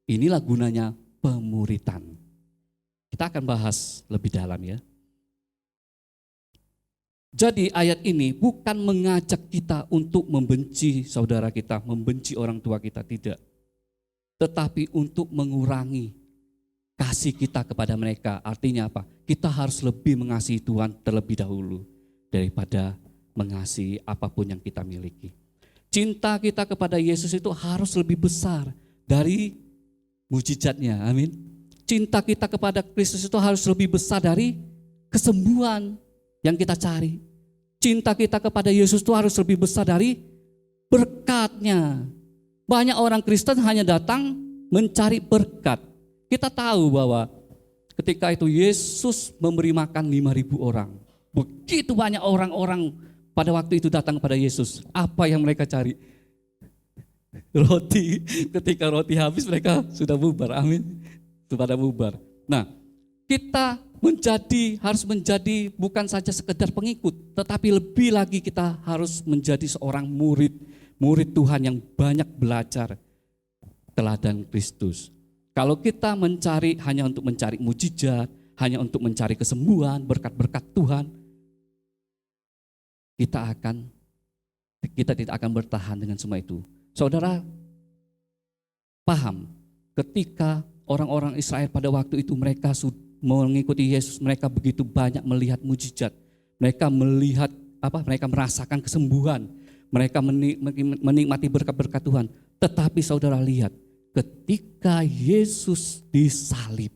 Inilah gunanya pemuritan. Kita akan bahas lebih dalam ya. Jadi ayat ini bukan mengajak kita untuk membenci saudara kita, membenci orang tua kita, tidak. Tetapi untuk mengurangi kasih kita kepada mereka. Artinya apa? Kita harus lebih mengasihi Tuhan terlebih dahulu daripada mengasihi apapun yang kita miliki. Cinta kita kepada Yesus itu harus lebih besar dari mujizatnya, amin. Cinta kita kepada Kristus itu harus lebih besar dari kesembuhan yang kita cari. Cinta kita kepada Yesus itu harus lebih besar dari berkatnya. Banyak orang Kristen hanya datang mencari berkat. Kita tahu bahwa ketika itu Yesus memberi makan 5.000 orang. Begitu banyak orang-orang pada waktu itu datang kepada Yesus. Apa yang mereka cari? Roti. Ketika roti habis mereka sudah bubar. Amin. Sudah bubar. Nah, kita harus menjadi bukan saja sekedar pengikut, tetapi lebih lagi kita harus menjadi seorang murid Tuhan yang banyak belajar teladan Kristus. Kalau kita mencari hanya untuk mencari mujizat, hanya untuk mencari kesembuhan, berkat-berkat Tuhan, kita tidak akan bertahan dengan semua itu. Saudara paham, ketika orang-orang Israel pada waktu itu mereka mengikuti Yesus, mereka begitu banyak melihat mujizat, mereka melihat mereka merasakan kesembuhan, mereka menikmati berkat-berkat Tuhan. Tetapi saudara lihat, ketika Yesus disalib,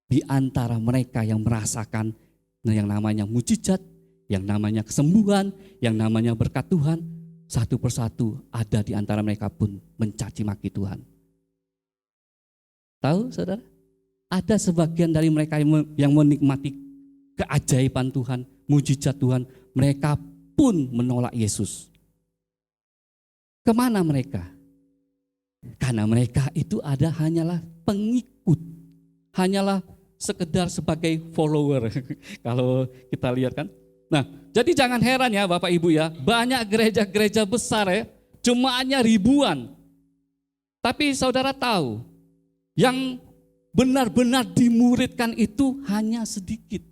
di antara mereka yang merasakan yang namanya mujizat, yang namanya kesembuhan, yang namanya berkat Tuhan, satu persatu ada di antara mereka pun mencaci maki Tuhan. Tahu saudara? Ada sebagian dari mereka yang menikmati keajaiban Tuhan, mujizat Tuhan, mereka pun menolak Yesus. Kemana mereka? Karena mereka itu hanyalah pengikut, hanyalah sekedar sebagai follower. Kalau kita lihat kan. Nah, jadi jangan heran ya Bapak Ibu ya, banyak gereja-gereja besar ya, jemaatnya ribuan. Tapi saudara tahu, yang benar-benar dimuridkan itu hanya sedikit.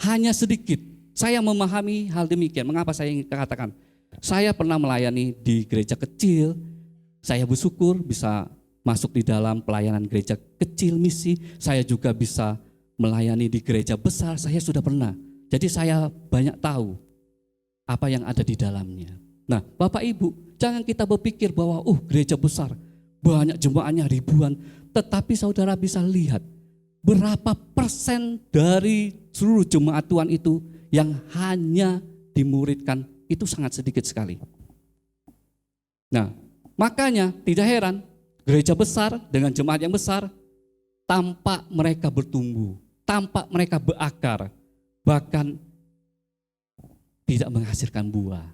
Hanya sedikit. Saya memahami hal demikian. Mengapa saya ingin katakan? Saya pernah melayani di gereja kecil. Saya bersyukur bisa masuk di dalam pelayanan gereja kecil misi. Saya juga bisa melayani di gereja besar. Saya sudah pernah. Jadi saya banyak tahu apa yang ada di dalamnya. Nah, Bapak Ibu, jangan kita berpikir bahwa gereja besar, banyak jemaatnya ribuan. Tetapi saudara bisa lihat berapa persen dari seluruh jemaat Tuhan itu yang hanya dimuridkan, itu sangat sedikit sekali. Nah, makanya tidak heran gereja besar dengan jemaat yang besar tampak mereka bertumbuh, tampak mereka berakar, bahkan tidak menghasilkan buah.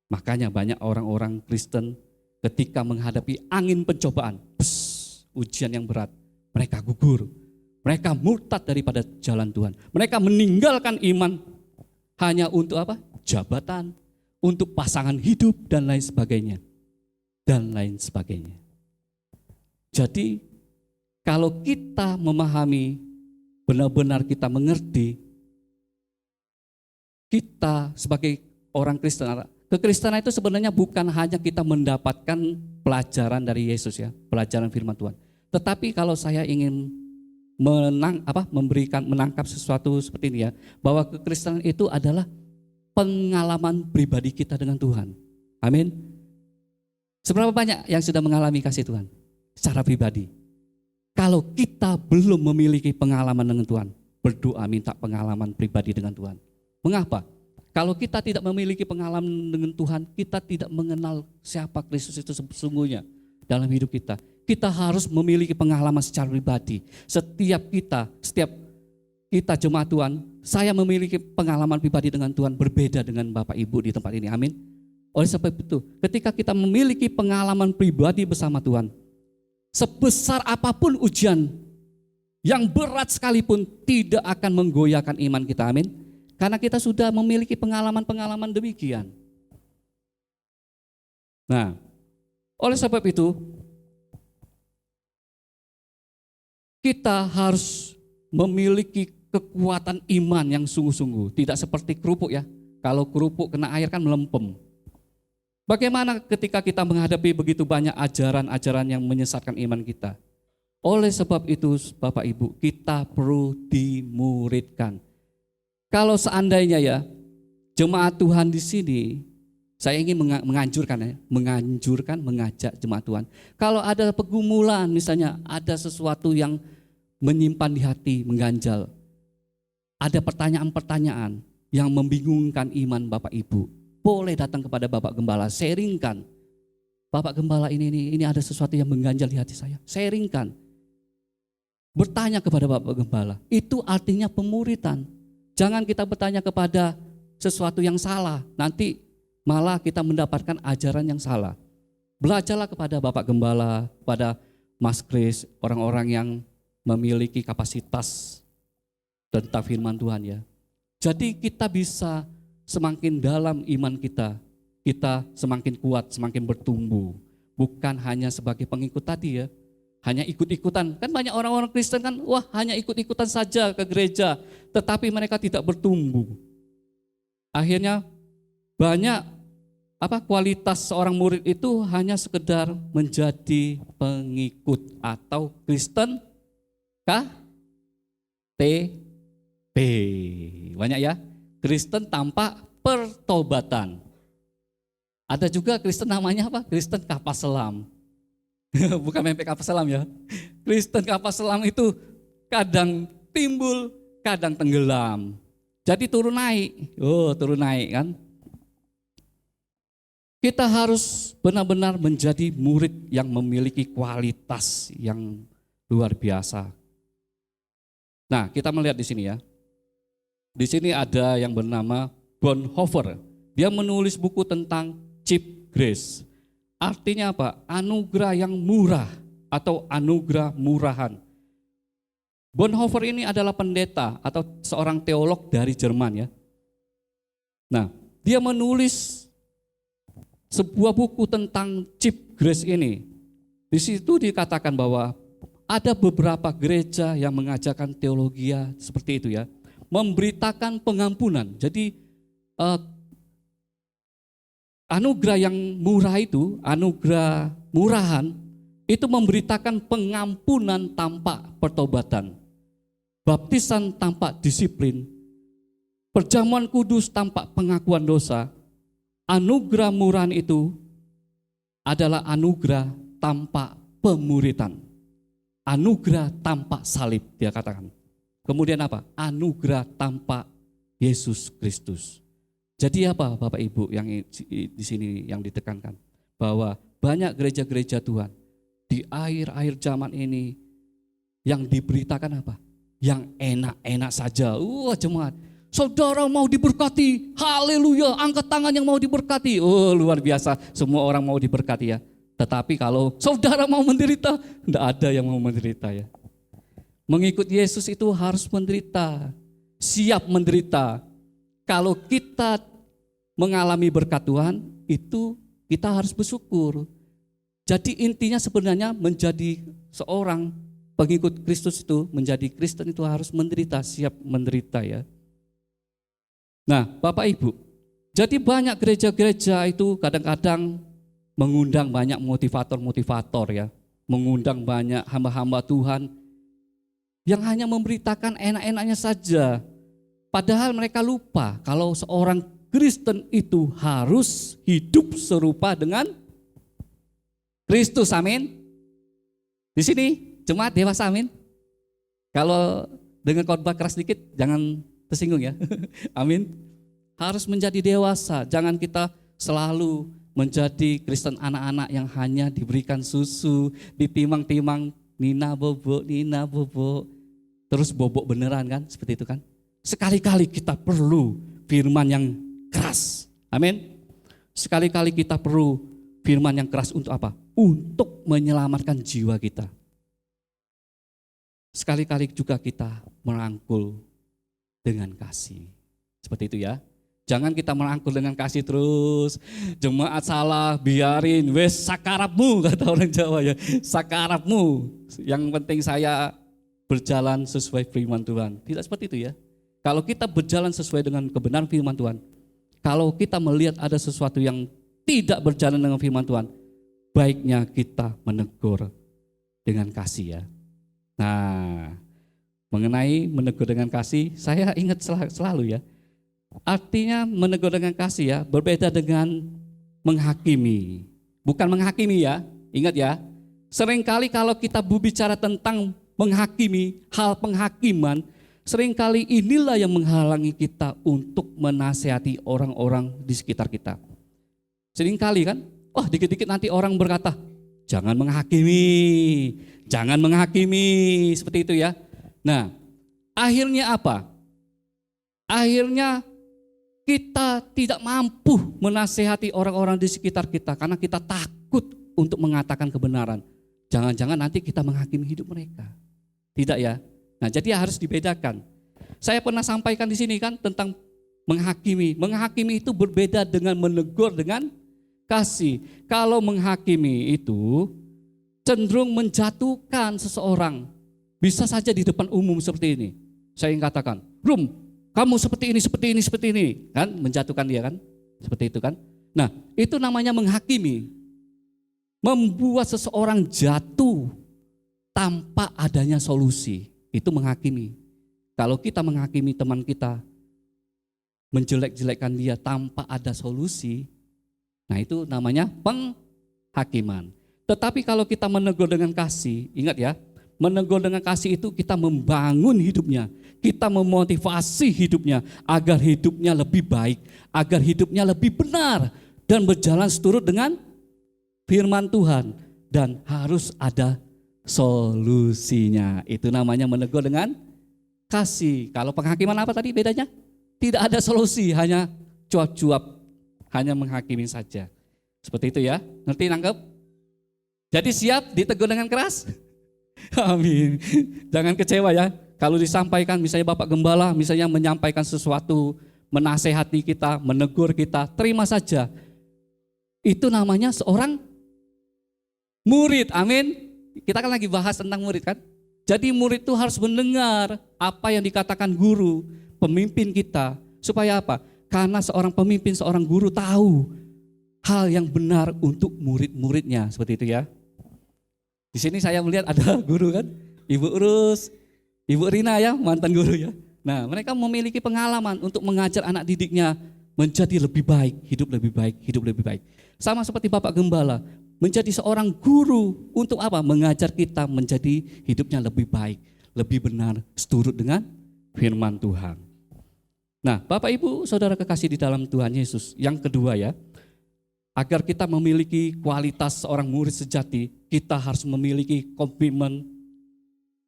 Makanya banyak orang-orang Kristen ketika menghadapi angin pencobaan, ujian yang berat, mereka gugur. Mereka murtad daripada jalan Tuhan. Mereka meninggalkan iman hanya untuk apa? Jabatan, untuk pasangan hidup dan lain sebagainya. Dan lain sebagainya. Jadi kalau kita memahami, benar-benar kita mengerti, kita sebagai orang Kristen, kekristenan itu sebenarnya bukan hanya kita mendapatkan pelajaran dari Yesus ya, pelajaran firman Tuhan. Tetapi kalau saya ingin menangkap sesuatu seperti ini ya, bahwa kekristenan itu adalah pengalaman pribadi kita dengan Tuhan. Amin. Seberapa banyak yang sudah mengalami kasih Tuhan secara pribadi? Kalau kita belum memiliki pengalaman dengan Tuhan, berdoa minta pengalaman pribadi dengan Tuhan. Mengapa? Kalau kita tidak memiliki pengalaman dengan Tuhan, kita tidak mengenal siapa Kristus itu sesungguhnya dalam hidup kita. Kita harus memiliki pengalaman secara pribadi. Setiap kita jemaat Tuhan, saya memiliki pengalaman pribadi dengan Tuhan berbeda dengan Bapak Ibu di tempat ini. Amin. Oleh sebab itu, ketika kita memiliki pengalaman pribadi bersama Tuhan, sebesar apapun ujian yang berat sekalipun tidak akan menggoyahkan iman kita. Amin. Karena kita sudah memiliki pengalaman-pengalaman demikian. Nah, oleh sebab itu, kita harus memiliki kekuatan iman yang sungguh-sungguh. Tidak seperti kerupuk ya. Kalau kerupuk kena air kan melempem. Bagaimana ketika kita menghadapi begitu banyak ajaran-ajaran yang menyesatkan iman kita? Oleh sebab itu Bapak Ibu, kita perlu dimuridkan. Kalau seandainya ya, jemaat Tuhan di sini, saya ingin mengajak jemaat Tuhan. Kalau ada pergumulan, misalnya ada sesuatu yang menyimpan di hati, mengganjal. Ada pertanyaan-pertanyaan yang membingungkan iman Bapak Ibu. Boleh datang kepada Bapak Gembala, sharingkan. Bapak Gembala ini ada sesuatu yang mengganjal di hati saya. Sharingkan. Bertanya kepada Bapak Gembala. Itu artinya pemuritan. Jangan kita bertanya kepada sesuatu yang salah. Nanti malah kita mendapatkan ajaran yang salah. Belajarlah kepada Bapak Gembala, kepada Mas Kris, orang-orang yang memiliki kapasitas tentang firman Tuhan ya. Jadi kita bisa semakin dalam iman kita semakin kuat, semakin bertumbuh. Bukan hanya sebagai pengikut tadi ya, hanya ikut-ikutan. Kan banyak orang-orang Kristen kan, wah hanya ikut-ikutan saja ke gereja, tetapi mereka tidak bertumbuh. Akhirnya banyak kualitas seorang murid itu hanya sekedar menjadi pengikut atau Kristen KTP. Banyak ya, Kristen tanpa pertobatan. Ada juga Kristen namanya apa? Kristen kapal selam. Bukan mempek kapal selam ya. Kristen kapal selam itu kadang timbul, kadang tenggelam. Jadi turun naik. Turun naik kan. Kita harus benar-benar menjadi murid yang memiliki kualitas yang luar biasa. Nah, kita melihat di sini ya. Di sini ada yang bernama Bonhoeffer. Dia menulis buku tentang cheap grace. Artinya apa? Anugerah yang murah atau anugerah murahan. Bonhoeffer ini adalah pendeta atau seorang teolog dari Jerman ya. Nah, dia menulis sebuah buku tentang cheap grace ini. Di situ dikatakan bahwa ada beberapa gereja yang mengajarkan teologi seperti itu ya, memberitakan pengampunan. Jadi anugerah yang murah itu, anugerah murahan itu memberitakan pengampunan tanpa pertobatan, baptisan tanpa disiplin, perjamuan kudus tanpa pengakuan dosa. Anugerah murahan itu adalah anugerah tanpa pemuritan. Anugerah tanpa salib, dia katakan. Kemudian apa? Anugerah tanpa Yesus Kristus. Jadi apa Bapak Ibu yang di sini yang ditekankan? Bahwa banyak gereja-gereja Tuhan di akhir-akhir zaman ini yang diberitakan apa? Yang enak-enak saja. Jemaat, saudara mau diberkati, haleluya, angkat tangan yang mau diberkati. Luar biasa, semua orang mau diberkati ya. Tetapi kalau saudara mau menderita, tidak ada yang mau menderita ya. Mengikut Yesus itu harus menderita, siap menderita. Kalau kita mengalami berkat Tuhan, itu kita harus bersyukur. Jadi intinya sebenarnya menjadi seorang pengikut Kristus itu, menjadi Kristen itu harus menderita, siap menderita ya. Nah Bapak Ibu, jadi banyak gereja-gereja itu kadang-kadang mengundang banyak motivator-motivator ya, mengundang banyak hamba-hamba Tuhan yang hanya memberitakan enak-enaknya saja. Padahal mereka lupa kalau seorang Kristen itu harus hidup serupa dengan Kristus, amin. Di sini jemaat dewasa, amin. Kalau dengan khotbah keras sedikit jangan tersinggung ya, amin. Harus menjadi dewasa, jangan kita selalu menjadi Kristen anak-anak yang hanya diberikan susu, ditimang-timang, Nina bobo, terus bobok beneran kan, seperti itu kan. Sekali-kali kita perlu firman yang keras, amin. Sekali-kali kita perlu firman yang keras untuk apa? Untuk menyelamatkan jiwa kita. Sekali-kali juga kita merangkul dengan kasih, seperti itu ya. Jangan kita merangkul dengan kasih terus, jemaat salah, biarin, wes sakarapmu, kata orang Jawa ya, sakarapmu. Yang penting saya berjalan sesuai firman Tuhan. Tidak seperti itu ya. Kalau kita berjalan sesuai dengan kebenaran firman Tuhan, kalau kita melihat ada sesuatu yang tidak berjalan dengan firman Tuhan, baiknya kita menegur dengan kasih ya. Nah, mengenai menegur dengan kasih, saya ingat selalu ya. Artinya menegur dengan kasih ya, berbeda dengan menghakimi. Bukan menghakimi ya, ingat ya. Seringkali kalau kita berbicara tentang menghakimi, hal penghakiman, seringkali inilah yang menghalangi kita untuk menasihati orang-orang di sekitar kita. Seringkali kan, dikit-dikit nanti orang berkata, jangan menghakimi, seperti itu ya. Nah, akhirnya apa? Akhirnya kita tidak mampu menasehati orang-orang di sekitar kita karena kita takut untuk mengatakan kebenaran. Jangan-jangan nanti kita menghakimi hidup mereka. Tidak ya? Nah, jadi harus dibedakan. Saya pernah sampaikan di sini kan tentang menghakimi. Menghakimi itu berbeda dengan menegur dengan kasih. Kalau menghakimi itu cenderung menjatuhkan seseorang. Bisa saja di depan umum seperti ini. Saya ingin katakan, Rum, kamu seperti ini, seperti ini, seperti ini. Kan menjatuhkan dia kan, seperti itu kan. Nah itu namanya menghakimi. Membuat seseorang jatuh tanpa adanya solusi. Itu menghakimi. Kalau kita menghakimi teman kita, menjelek-jelekkan dia tanpa ada solusi, nah itu namanya penghakiman. Tetapi kalau kita menegur dengan kasih, ingat ya, menegur dengan kasih itu kita membangun hidupnya, kita memotivasi hidupnya agar hidupnya lebih baik, agar hidupnya lebih benar dan berjalan seturut dengan firman Tuhan, dan harus ada solusinya. Itu namanya menegur dengan kasih. Kalau penghakiman apa tadi bedanya? Tidak ada solusi, hanya cuap-cuap, hanya menghakimi saja. Seperti itu ya, ngerti, nangkep? Jadi siap ditegur dengan keras? Amin. Jangan kecewa ya. Kalau disampaikan misalnya Bapak Gembala, misalnya menyampaikan sesuatu, menasehati kita, menegur kita, terima saja. Itu namanya seorang murid, amin. Kita kan lagi bahas tentang murid kan. Jadi murid itu harus mendengar apa yang dikatakan guru, pemimpin kita. Supaya apa? Karena seorang pemimpin, seorang guru tahu hal yang benar untuk murid-muridnya. Seperti itu ya. Di sini saya melihat ada guru kan, Ibu Urus, Ibu Rina ya, mantan guru ya. Nah mereka memiliki pengalaman untuk mengajar anak didiknya menjadi lebih baik, hidup lebih baik, hidup lebih baik. Sama seperti Bapak Gembala, menjadi seorang guru untuk apa? Mengajar kita menjadi hidupnya lebih baik, lebih benar, seturut dengan firman Tuhan. Nah, Bapak Ibu, Saudara kekasih di dalam Tuhan Yesus, yang kedua ya, agar kita memiliki kualitas seorang murid sejati, kita harus memiliki komitmen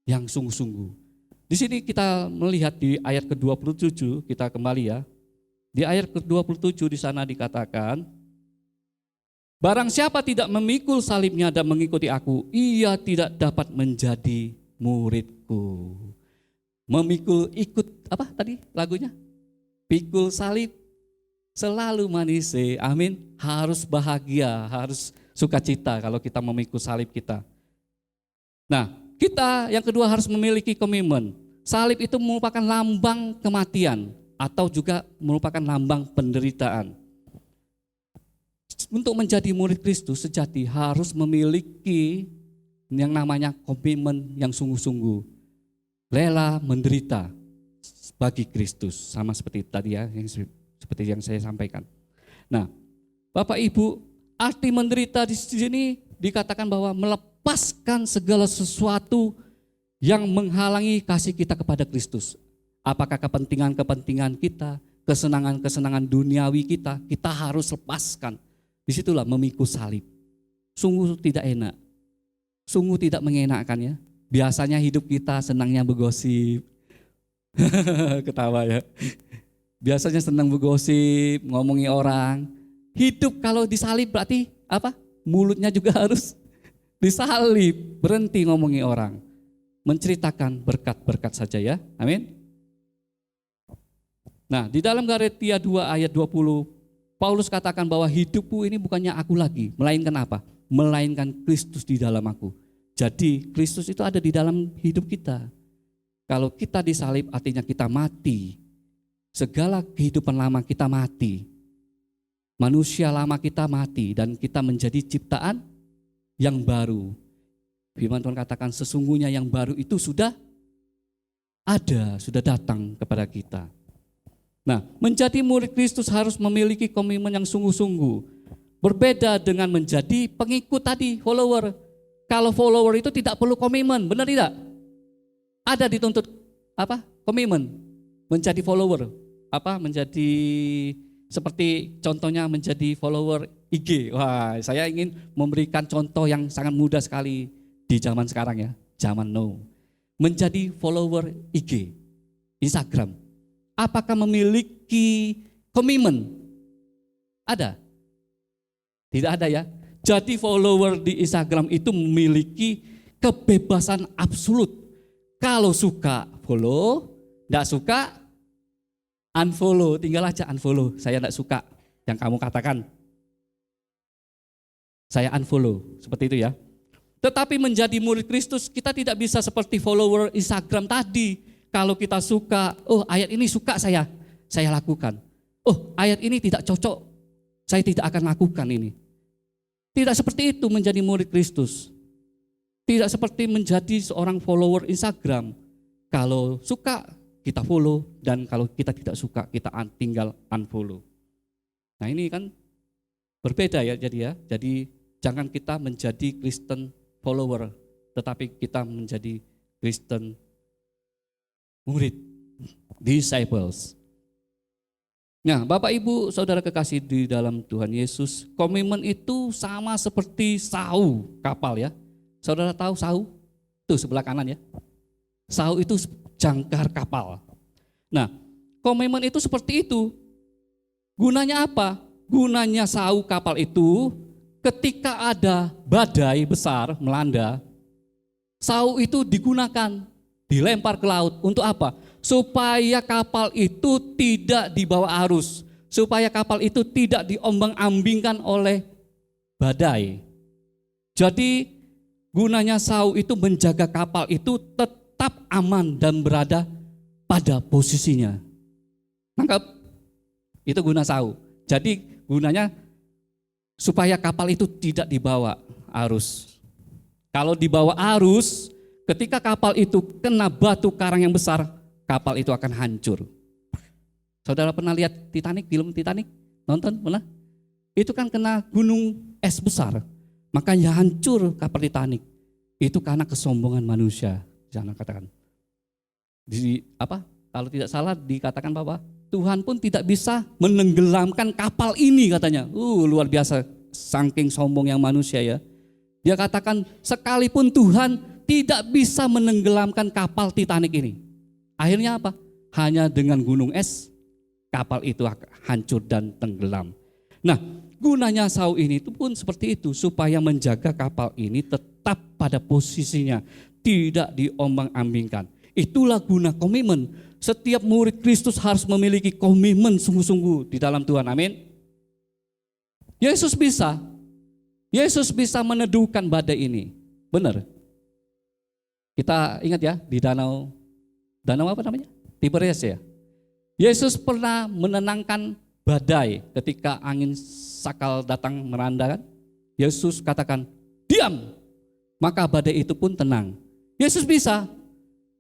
yang sungguh-sungguh. Di sini kita melihat di ayat ke-27, kita kembali ya. Di ayat ke-27 di sana dikatakan, barang siapa tidak memikul salibnya dan mengikuti aku, ia tidak dapat menjadi muridku. Memikul ikut, apa tadi lagunya? Pikul salib selalu manis, amin. Harus bahagia, harus sukacita kalau kita memikul salib kita. Nah, kita yang kedua harus memiliki komitmen. Salib itu merupakan lambang kematian atau juga merupakan lambang penderitaan. Untuk menjadi murid Kristus sejati harus memiliki yang namanya komitmen yang sungguh-sungguh. Rela menderita bagi Kristus, sama seperti tadi ya, seperti yang saya sampaikan. Nah, Bapak Ibu, arti menderita di sini dikatakan bahwa melepaskan segala sesuatu yang menghalangi kasih kita kepada Kristus. Apakah kepentingan-kepentingan kita, kesenangan-kesenangan duniawi kita harus lepaskan. Disitulah memikul salib. Sungguh tidak enak, sungguh tidak mengenakan ya. Biasanya hidup kita senangnya bergosip, ketawa ya. Biasanya senang bergosip, ngomongi orang. Hidup kalau disalib berarti apa? Mulutnya juga harus disalib, berhenti ngomongi orang. Menceritakan berkat-berkat saja ya, amin. Nah di dalam Galatia 2 ayat 20, Paulus katakan bahwa hidupku ini bukannya aku lagi, melainkan apa? Melainkan Kristus di dalam aku. Jadi Kristus itu ada di dalam hidup kita. Kalau kita disalib artinya kita mati. Segala kehidupan lama kita mati. Manusia lama kita mati dan kita menjadi ciptaan yang baru. Firman Tuhan katakan sesungguhnya yang baru itu sudah ada, sudah datang kepada kita. Nah, menjadi murid Kristus harus memiliki komitmen yang sungguh-sungguh. Berbeda dengan menjadi pengikut tadi, follower. Kalau follower itu tidak perlu komitmen, benar tidak? Ada dituntut apa? Komitmen. Menjadi follower. Apa? Menjadi seperti contohnya menjadi follower IG. Wah, saya ingin memberikan contoh yang sangat mudah sekali di zaman sekarang ya, zaman now. Menjadi follower IG, Instagram. Apakah memiliki komitmen? Ada? Tidak ada ya. Jadi follower di Instagram itu memiliki kebebasan absolut. Kalau suka follow, tidak suka unfollow, tinggal aja unfollow. Saya tidak suka yang kamu katakan. Saya unfollow, seperti itu ya. Tetapi menjadi murid Kristus kita tidak bisa seperti follower Instagram tadi. Kalau kita suka, oh ayat ini suka saya lakukan. Oh ayat ini tidak cocok, saya tidak akan lakukan ini. Tidak seperti itu menjadi murid Kristus. Tidak seperti menjadi seorang follower Instagram. Kalau suka kita follow, dan kalau kita tidak suka kita tinggal unfollow. Nah ini kan berbeda ya jadi ya. Jadi jangan kita menjadi Kristen follower, tetapi kita menjadi Kristen murid, disciples. Nah, Bapak Ibu, Saudara kekasih di dalam Tuhan Yesus, komitmen itu sama seperti sau kapal ya. Saudara tahu sau? Tuh sebelah kanan ya. Sau itu jangkar kapal. Nah, komitmen itu seperti itu. Gunanya apa? Gunanya sau kapal itu ketika ada badai besar melanda, sau itu digunakan, dilempar ke laut. Untuk apa? Supaya kapal itu tidak dibawa arus, supaya kapal itu tidak diombang-ambingkan oleh badai. Jadi gunanya sau itu menjaga kapal itu tetap aman dan berada pada posisinya. Nangkep? Itu guna sau. Jadi gunanya supaya kapal itu tidak dibawa arus. Kalau dibawa arus, ketika kapal itu kena batu karang yang besar, kapal itu akan hancur. Saudara pernah lihat Titanic, film Titanic? Nonton pernah? Itu kan kena gunung es besar, makanya hancur kapal Titanic. Itu karena kesombongan manusia. Jangan katakan. Kalau tidak salah dikatakan bahwa Tuhan pun tidak bisa menenggelamkan kapal ini katanya. Luar biasa, saking sombong yang manusia ya. Dia katakan sekalipun Tuhan tidak bisa menenggelamkan kapal Titanic ini. Akhirnya apa? Hanya dengan gunung es, kapal itu hancur dan tenggelam. Nah, gunanya sau ini itu pun seperti itu, supaya menjaga kapal ini tetap pada posisinya, tidak diombang-ambingkan. Itulah guna komitmen. Setiap murid Kristus harus memiliki komitmen sungguh-sungguh di dalam Tuhan. Amin. Yesus bisa meneduhkan badai ini. Benar. Kita ingat ya di danau apa namanya? Tiberias ya. Yesus pernah menenangkan badai ketika angin sakal datang melanda kan. Yesus katakan, diam. Maka badai itu pun tenang. Yesus bisa.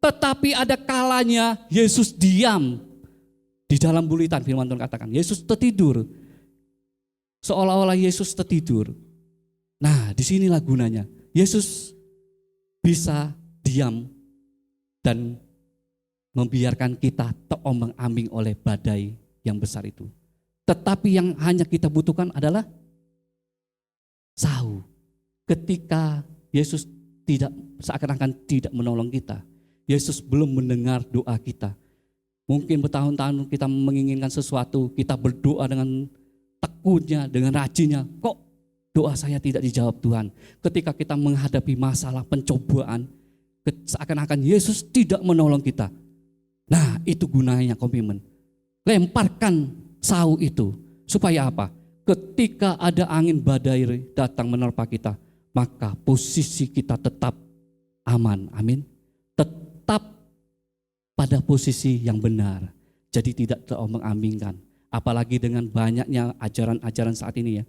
Tetapi ada kalanya Yesus diam. Di dalam bulitan firman Tuhan katakan, Yesus tertidur. Seolah-olah Yesus tertidur. Nah, disinilah gunanya. Yesus bisa diam dan membiarkan kita terombang-ambing oleh badai yang besar itu. Tetapi yang hanya kita butuhkan adalah sau. Ketika Yesus seakan-akan tidak menolong kita, Yesus belum mendengar doa kita. Mungkin bertahun-tahun kita menginginkan sesuatu, kita berdoa dengan tekunnya, dengan rajinnya. Kok doa saya tidak dijawab Tuhan? Ketika kita menghadapi masalah pencobaan, seakan-akan Yesus tidak menolong kita. Nah, itu gunanya komitmen. Lemparkan sau itu. Supaya apa? Ketika ada angin badai datang menerpa kita, maka posisi kita tetap aman. Amin. Tetap pada posisi yang benar. Jadi tidak terombang-ambingkan. Apalagi dengan banyaknya ajaran-ajaran saat ini ya.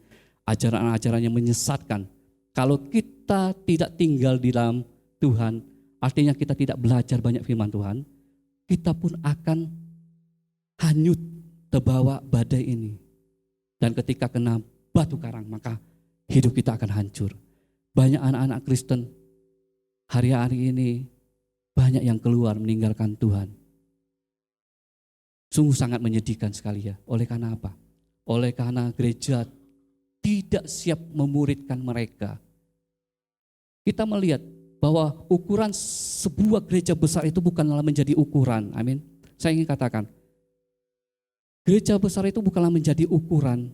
Ajaran-ajaran yang menyesatkan. Kalau kita tidak tinggal di dalam Tuhan, artinya kita tidak belajar banyak firman Tuhan, kita pun akan hanyut terbawa badai ini. Dan ketika kena batu karang, maka hidup kita akan hancur. Banyak anak-anak Kristen hari-hari ini banyak yang keluar meninggalkan Tuhan. Sungguh sangat menyedihkan sekali ya. Oleh karena apa? Oleh karena gereja tidak siap memuridkan mereka. Kita melihat bahwa ukuran sebuah gereja besar itu bukanlah menjadi ukuran. Amin. Saya ingin katakan, gereja besar itu bukanlah menjadi ukuran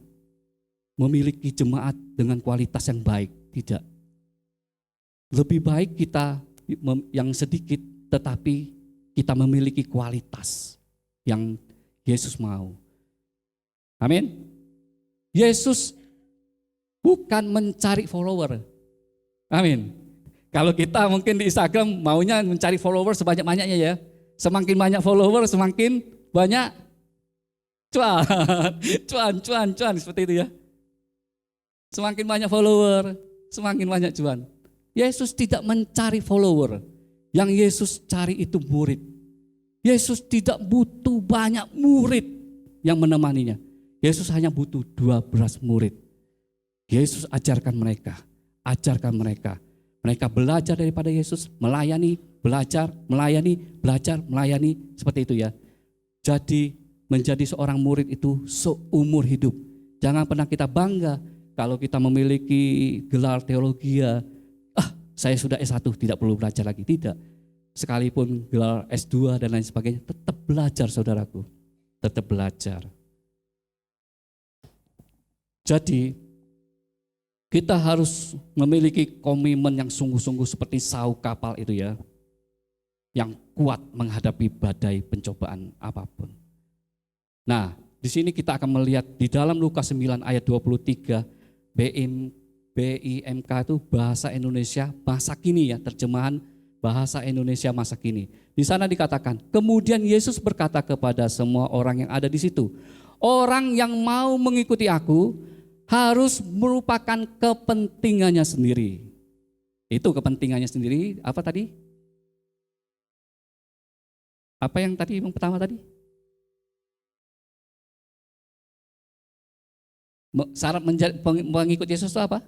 memiliki jemaat dengan kualitas yang baik. Tidak. Lebih baik kita yang sedikit tetapi kita memiliki kualitas yang Yesus mau. Amin. Yesus bukan mencari follower. Amin. Kalau kita mungkin di Instagram maunya mencari follower sebanyak-banyaknya ya. Semakin banyak follower semakin banyak cuan. Cuan seperti itu ya. Semakin banyak follower semakin banyak cuan. Yesus tidak mencari follower. Yang Yesus cari itu murid. Yesus tidak butuh banyak murid yang menemaninya. Yesus hanya butuh 12 murid. Yesus ajarkan mereka. Mereka belajar daripada Yesus, melayani, belajar, melayani, seperti itu ya. Jadi menjadi seorang murid itu seumur hidup. Jangan pernah kita bangga kalau kita memiliki gelar teologia. Saya sudah S1, tidak perlu belajar lagi. Tidak. Sekalipun gelar S2 dan lain sebagainya, tetap belajar saudaraku. Tetap belajar. Jadi kita harus memiliki komitmen yang sungguh-sungguh seperti sau kapal itu ya. Yang kuat menghadapi badai pencobaan apapun. Nah, di sini kita akan melihat di dalam Lukas 9 ayat 23, BIMK itu bahasa Indonesia masa kini ya, terjemahan bahasa Indonesia masa kini. Di sana dikatakan, kemudian Yesus berkata kepada semua orang yang ada di situ, orang yang mau mengikuti aku harus merupakan kepentingannya sendiri. Itu kepentingannya sendiri, apa tadi? Apa yang tadi yang pertama tadi? Syarat mengikut Yesus itu apa?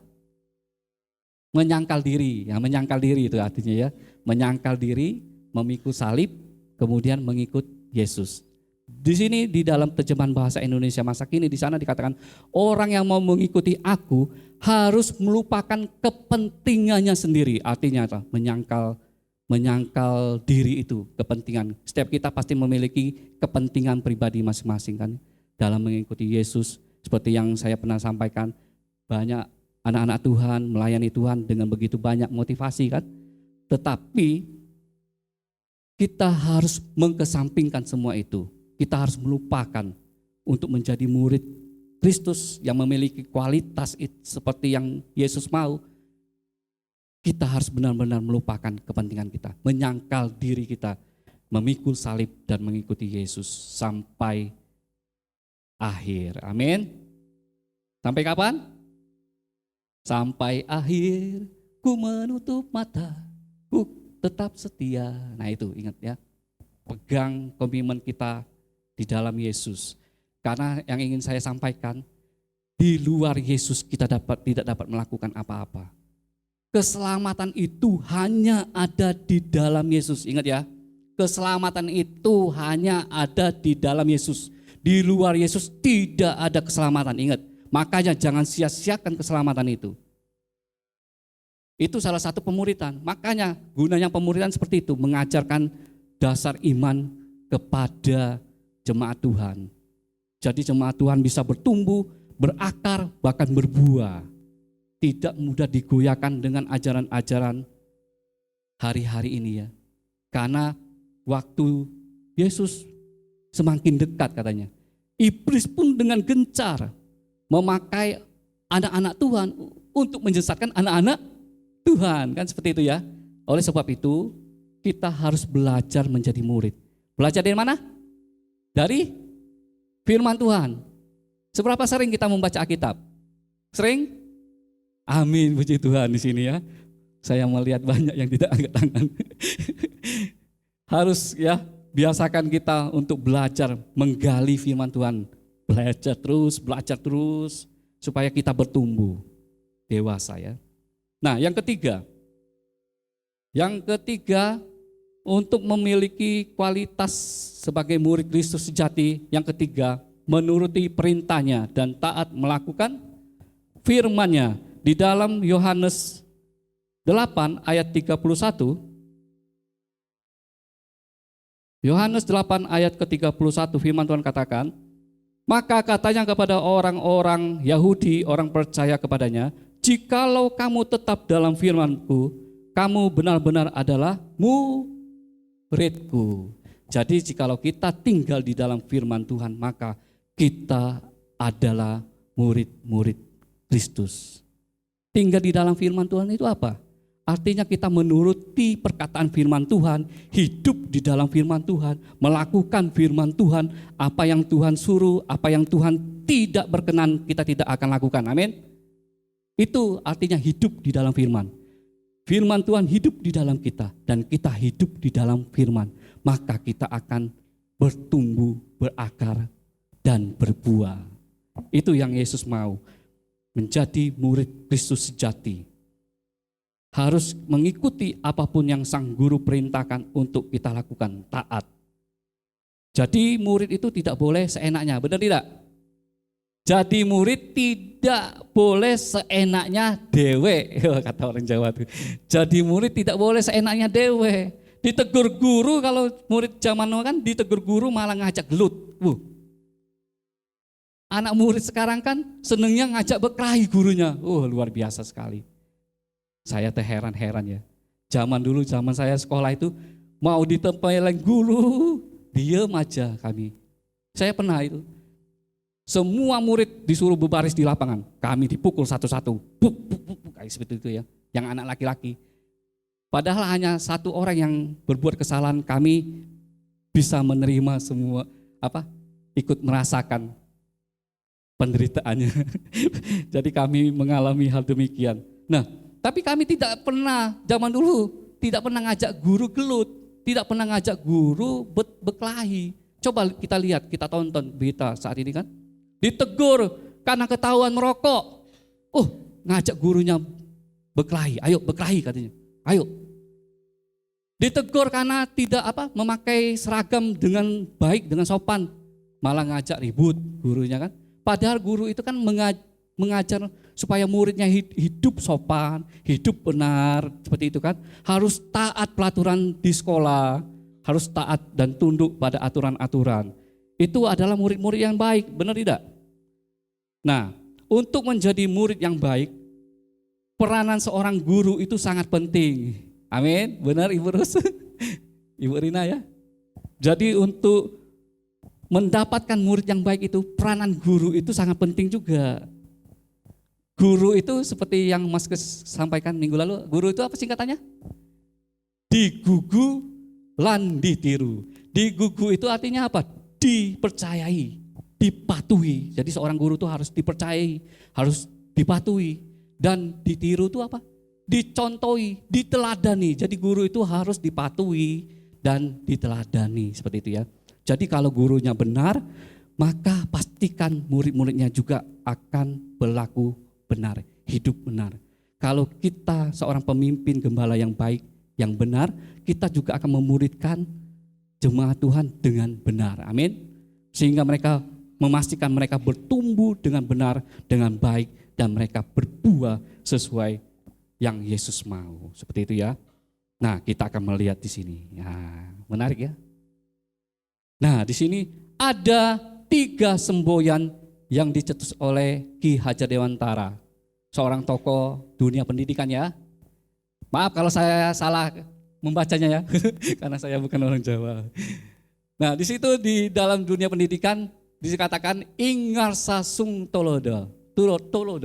Menyangkal diri. Ya, menyangkal diri itu artinya ya. Menyangkal diri, memikul salib, kemudian mengikut Yesus. Di sini di dalam terjemahan bahasa Indonesia masa kini di sana dikatakan orang yang mau mengikuti aku harus melupakan kepentingannya sendiri. Artinya apa? Menyangkal diri itu, kepentingan. Setiap kita pasti memiliki kepentingan pribadi masing-masing kan dalam mengikuti Yesus. Seperti yang saya pernah sampaikan, banyak anak-anak Tuhan melayani Tuhan dengan begitu banyak motivasi kan. Tetapi kita harus mengesampingkan semua itu. Kita harus melupakan untuk menjadi murid Kristus yang memiliki kualitas seperti yang Yesus mau. Kita harus benar-benar melupakan kepentingan kita, menyangkal diri kita, memikul salib dan mengikuti Yesus sampai akhir. Amin. Sampai kapan? Sampai akhir ku menutup mata, ku tetap setia. Nah itu ingat ya. Pegang komitmen kita di dalam Yesus. Karena yang ingin saya sampaikan, di luar Yesus kita tidak dapat melakukan apa-apa. Keselamatan itu hanya ada di dalam Yesus. Ingat ya, keselamatan itu hanya ada di dalam Yesus. Di luar Yesus tidak ada keselamatan, ingat. Makanya jangan sia-siakan keselamatan itu. Itu salah satu pemuridan. Makanya gunanya pemuridan seperti itu, mengajarkan dasar iman kepada jemaat Tuhan. Jadi jemaat Tuhan bisa bertumbuh, berakar, bahkan berbuah. Tidak mudah digoyahkan dengan ajaran-ajaran hari-hari ini ya. Karena waktu Yesus semakin dekat katanya. Iblis pun dengan gencar memakai anak-anak Tuhan untuk menyesatkan anak-anak Tuhan. Kan seperti itu ya. Oleh sebab itu kita harus belajar menjadi murid. Belajar dari mana? Dari firman Tuhan. Seberapa sering kita membaca Alkitab? Sering? Amin, puji Tuhan di sini ya. Saya melihat banyak yang tidak angkat tangan. Harus ya, biasakan kita untuk belajar menggali firman Tuhan. Belajar terus, supaya kita bertumbuh dewasa ya. Nah yang ketiga untuk memiliki kualitas sebagai murid Kristus sejati, yang ketiga menuruti perintahnya dan taat melakukan firman-Nya. Di dalam Yohanes 8 ayat 31, Yohanes 8 ayat ke-31 firman Tuhan katakan, maka katanya kepada orang-orang Yahudi, orang percaya kepadanya, jikalau kamu tetap dalam firman-Ku, kamu benar-benar adalah murid-Ku. Jadi jikalau kita tinggal di dalam firman Tuhan, maka kita adalah murid-murid Kristus. Tinggal di dalam firman Tuhan itu apa? Artinya kita menuruti perkataan firman Tuhan, hidup di dalam firman Tuhan, melakukan firman Tuhan, apa yang Tuhan suruh, apa yang Tuhan tidak berkenan, kita tidak akan lakukan. Amin. Itu artinya hidup di dalam firman. Firman Tuhan hidup di dalam kita dan kita hidup di dalam firman. Maka kita akan bertumbuh, berakar, dan berbuah. Itu yang Yesus mau. Menjadi murid Kristus sejati. Harus mengikuti apapun yang sang guru perintahkan untuk kita lakukan, taat. Jadi murid itu tidak boleh seenaknya, benar tidak? Jadi murid tidak boleh seenaknya dewe, kata orang Jawa tuh. Jadi murid tidak boleh seenaknya dewe. Ditegur guru, kalau murid zaman now kan ditegur guru malah ngajak gelut. Anak murid sekarang kan senengnya ngajak berkelahi gurunya. Luar biasa sekali. Saya teh heran-heran ya. Zaman dulu, zaman saya sekolah itu mau ditempeleng guru, diem aja kami. Saya pernah itu. Semua murid disuruh berbaris di lapangan. Kami dipukul satu-satu. Buk, buk, buk, kayak seperti itu ya. Yang anak laki-laki. Padahal hanya satu orang yang berbuat kesalahan, kami bisa menerima semua, ikut merasakan penderitaannya. Jadi kami mengalami hal demikian. Nah, tapi kami tidak pernah, zaman dulu, tidak pernah ngajak guru gelut, tidak pernah ngajak guru berkelahi. Coba kita lihat, kita tonton berita saat ini kan. Ditegur karena ketahuan merokok. Ngajak gurunya berkelahi, ayo berkelahi katanya, ayo. Ditegur karena tidak memakai seragam dengan baik, dengan sopan. Malah ngajak ribut gurunya kan. Padahal guru itu kan mengajar supaya muridnya hidup sopan, hidup benar, seperti itu kan. Harus taat pelaturan di sekolah, harus taat dan tunduk pada aturan-aturan. Itu adalah murid-murid yang baik, benar tidak? Nah, untuk menjadi murid yang baik, peranan seorang guru itu sangat penting. Amin, benar Ibu Rus? Ibu Rina ya? Jadi untuk mendapatkan murid yang baik itu, peranan guru itu sangat penting juga. Guru itu seperti yang Mas Kes sampaikan minggu lalu, guru itu apa singkatannya? Digugu lan ditiru. Digugu itu artinya apa? Dipercayai, dipatuhi. Jadi seorang guru itu harus dipercayai, harus dipatuhi. Dan ditiru itu apa? Dicontohi, diteladani. Jadi guru itu harus dipatuhi dan diteladani, seperti itu ya. Jadi kalau gurunya benar, maka pastikan murid-muridnya juga akan berlaku benar, hidup benar. Kalau kita seorang pemimpin gembala yang baik, yang benar, kita juga akan memuridkan jemaat Tuhan dengan benar. Amin. Sehingga mereka memastikan mereka bertumbuh dengan benar, dengan baik, dan mereka berbuah sesuai yang Yesus mau. Seperti itu ya. Nah, kita akan melihat di sini. Ya, menarik ya. Nah, di sini ada 3 semboyan yang dicetus oleh Ki Hajar Dewantara, seorang tokoh dunia pendidikan ya. Maaf kalau saya salah membacanya ya, karena saya bukan orang Jawa. Nah, di situ di dalam dunia pendidikan dikatakan ingarsa sung tolodo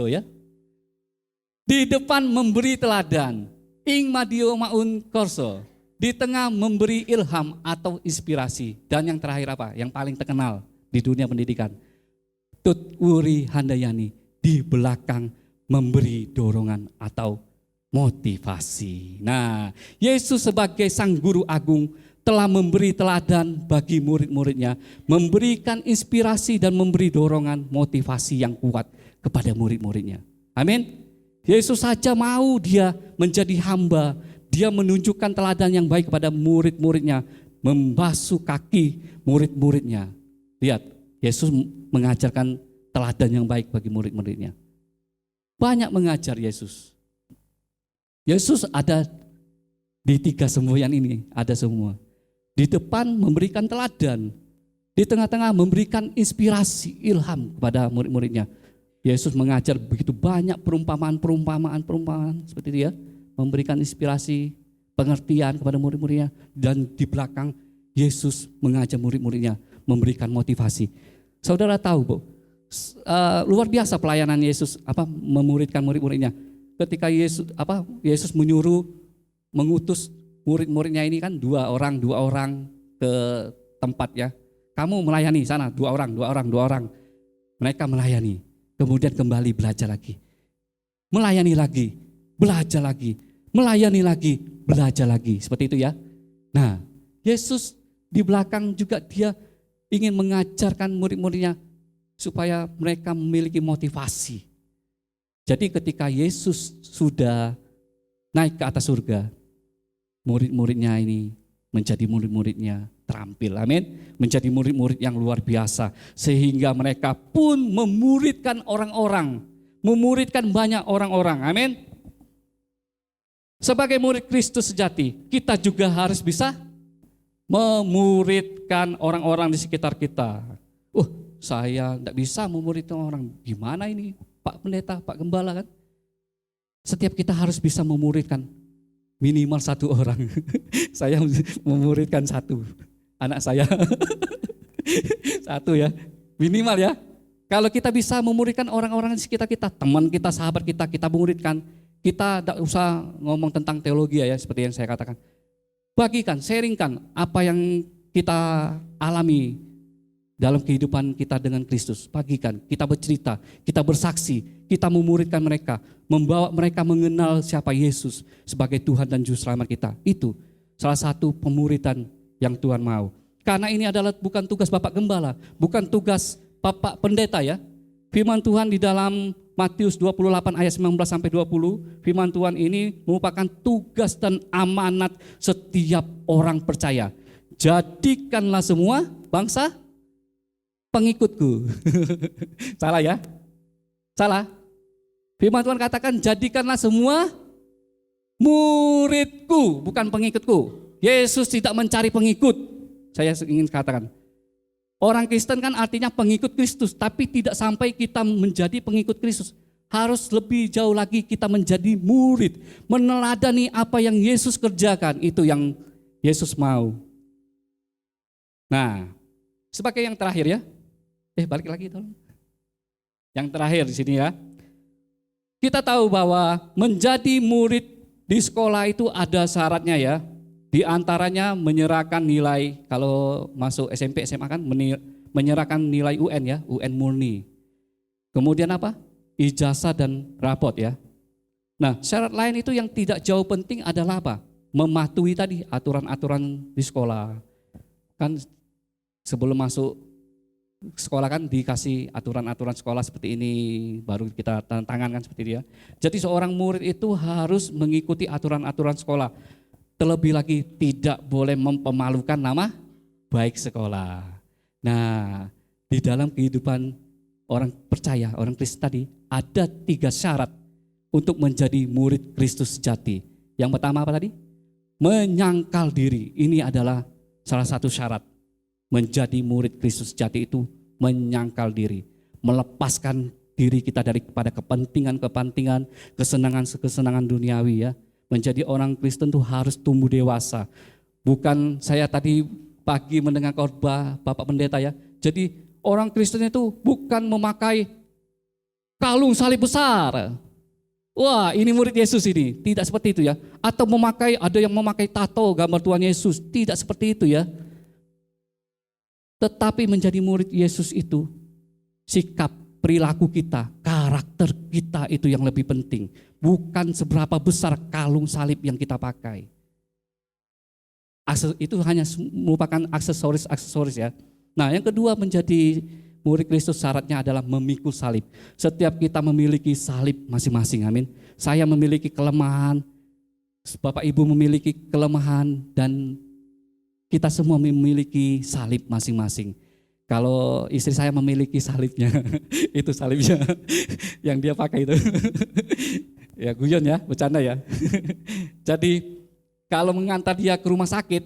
ya. Di depan memberi teladan, ing madio maun korso. Di tengah memberi ilham atau inspirasi. Dan yang terakhir apa? Yang paling terkenal di dunia pendidikan. Tut Wuri Handayani, di belakang memberi dorongan atau motivasi. Nah, Yesus sebagai sang guru agung telah memberi teladan bagi murid-muridnya, memberikan inspirasi dan memberi dorongan motivasi yang kuat kepada murid-muridnya. Amin. Yesus saja mau dia menjadi hamba, dia menunjukkan teladan yang baik kepada murid-muridnya, membasuh kaki murid-muridnya. Lihat, Yesus mengajarkan teladan yang baik bagi murid-muridnya. Banyak mengajar Yesus. Yesus ada di 3 semboyan ini, ada semua. Di depan memberikan teladan, di tengah-tengah memberikan inspirasi, ilham kepada murid-muridnya. Yesus mengajar begitu banyak perumpamaan seperti itu ya. Memberikan inspirasi, pengertian kepada murid-muridnya. Dan di belakang Yesus mengajar murid-muridnya, memberikan motivasi. Saudara tahu Bu, luar biasa pelayanan Yesus memuridkan murid-muridnya. ketika Yesus mengutus murid-muridnya ini kan dua orang ke tempat ya. Kamu melayani sana, dua orang. Mereka melayani, kemudian kembali belajar lagi. Melayani lagi, belajar lagi, melayani lagi, belajar lagi. Seperti itu ya. Nah, Yesus di belakang juga dia ingin mengajarkan murid-muridnya supaya mereka memiliki motivasi. Jadi ketika Yesus sudah naik ke atas surga, murid-muridnya ini menjadi murid-muridnya terampil, amin. Menjadi murid-murid yang luar biasa. Sehingga mereka pun memuridkan orang-orang, memuridkan banyak orang-orang, amin. Sebagai murid Kristus sejati, kita juga harus bisa memuridkan orang-orang di sekitar kita. Saya tidak bisa memuridkan orang. Gimana ini Pak Pendeta, Pak Gembala kan? Setiap kita harus bisa memuridkan minimal satu orang. Saya memuridkan satu, anak saya. Satu ya, minimal ya. Kalau kita bisa memuridkan orang-orang di sekitar kita, teman kita, sahabat kita, kita muridkan. Kita tidak usah ngomong tentang teologi ya, seperti yang saya katakan. Bagikan, sharingkan apa yang kita alami dalam kehidupan kita dengan Kristus. Bagikan, kita bercerita, kita bersaksi, kita memuridkan mereka, membawa mereka mengenal siapa Yesus sebagai Tuhan dan Juru Selamat kita. Itu salah satu pemuridan yang Tuhan mau. Karena ini adalah bukan tugas Bapak Gembala, bukan tugas Bapak Pendeta ya. Firman Tuhan di dalam Matius 28 ayat 19 sampai 20, firman Tuhan ini merupakan tugas dan amanat setiap orang percaya. Jadikanlah semua bangsa pengikutku. Salah ya? Salah. Firman Tuhan katakan jadikanlah semua muridku, bukan pengikutku. Yesus tidak mencari pengikut. Saya ingin katakan. Orang Kristen kan artinya pengikut Kristus, tapi tidak sampai kita menjadi pengikut Kristus. Harus lebih jauh lagi kita menjadi murid, meneladani apa yang Yesus kerjakan, itu yang Yesus mau. Nah, sebagai yang terakhir ya. Balik lagi tolong. Yang terakhir di sini ya. Kita tahu bahwa menjadi murid di sekolah itu ada syaratnya ya. Di antaranya menyerahkan nilai, kalau masuk SMP SMA kan menyerahkan nilai UN ya, UN murni. Kemudian apa? Ijazah dan rapot ya. Nah, syarat lain itu yang tidak jauh penting adalah apa? Mematuhi tadi aturan-aturan di sekolah. Kan sebelum masuk sekolah kan dikasih aturan-aturan sekolah seperti ini, baru kita tanda tangan kan seperti dia. Jadi seorang murid itu harus mengikuti aturan-aturan sekolah. Terlebih lagi tidak boleh mempermalukan nama baik sekolah. Nah, di dalam kehidupan orang percaya, orang Kristen tadi ada 3 syarat untuk menjadi murid Kristus sejati. Yang pertama apa tadi? Menyangkal diri. Ini adalah salah satu syarat. Menjadi murid Kristus sejati itu menyangkal diri. Melepaskan diri kita daripada kepentingan-kepentingan, kesenangan-kesenangan duniawi ya. Menjadi orang Kristen itu harus tumbuh dewasa. Bukan saya tadi pagi mendengar khotbah Bapak Pendeta ya. Jadi orang Kristen itu bukan memakai kalung salib besar. Wah, ini murid Yesus ini. Tidak seperti itu ya. Atau ada yang memakai tato gambar Tuhan Yesus. Tidak seperti itu ya. Tetapi menjadi murid Yesus itu sikap, perilaku kita, karakter kita itu yang lebih penting. Bukan seberapa besar kalung salib yang kita pakai. Itu hanya merupakan aksesoris ya. Nah, yang kedua menjadi murid Kristus syaratnya adalah memikul salib. Setiap kita memiliki salib masing-masing, amin. Saya memiliki kelemahan, Bapak Ibu memiliki kelemahan, dan kita semua memiliki salib masing-masing. Kalau istri saya memiliki salibnya, itu salibnya yang dia pakai itu. Ya guyon ya, bercanda ya. Jadi kalau mengantar dia ke rumah sakit,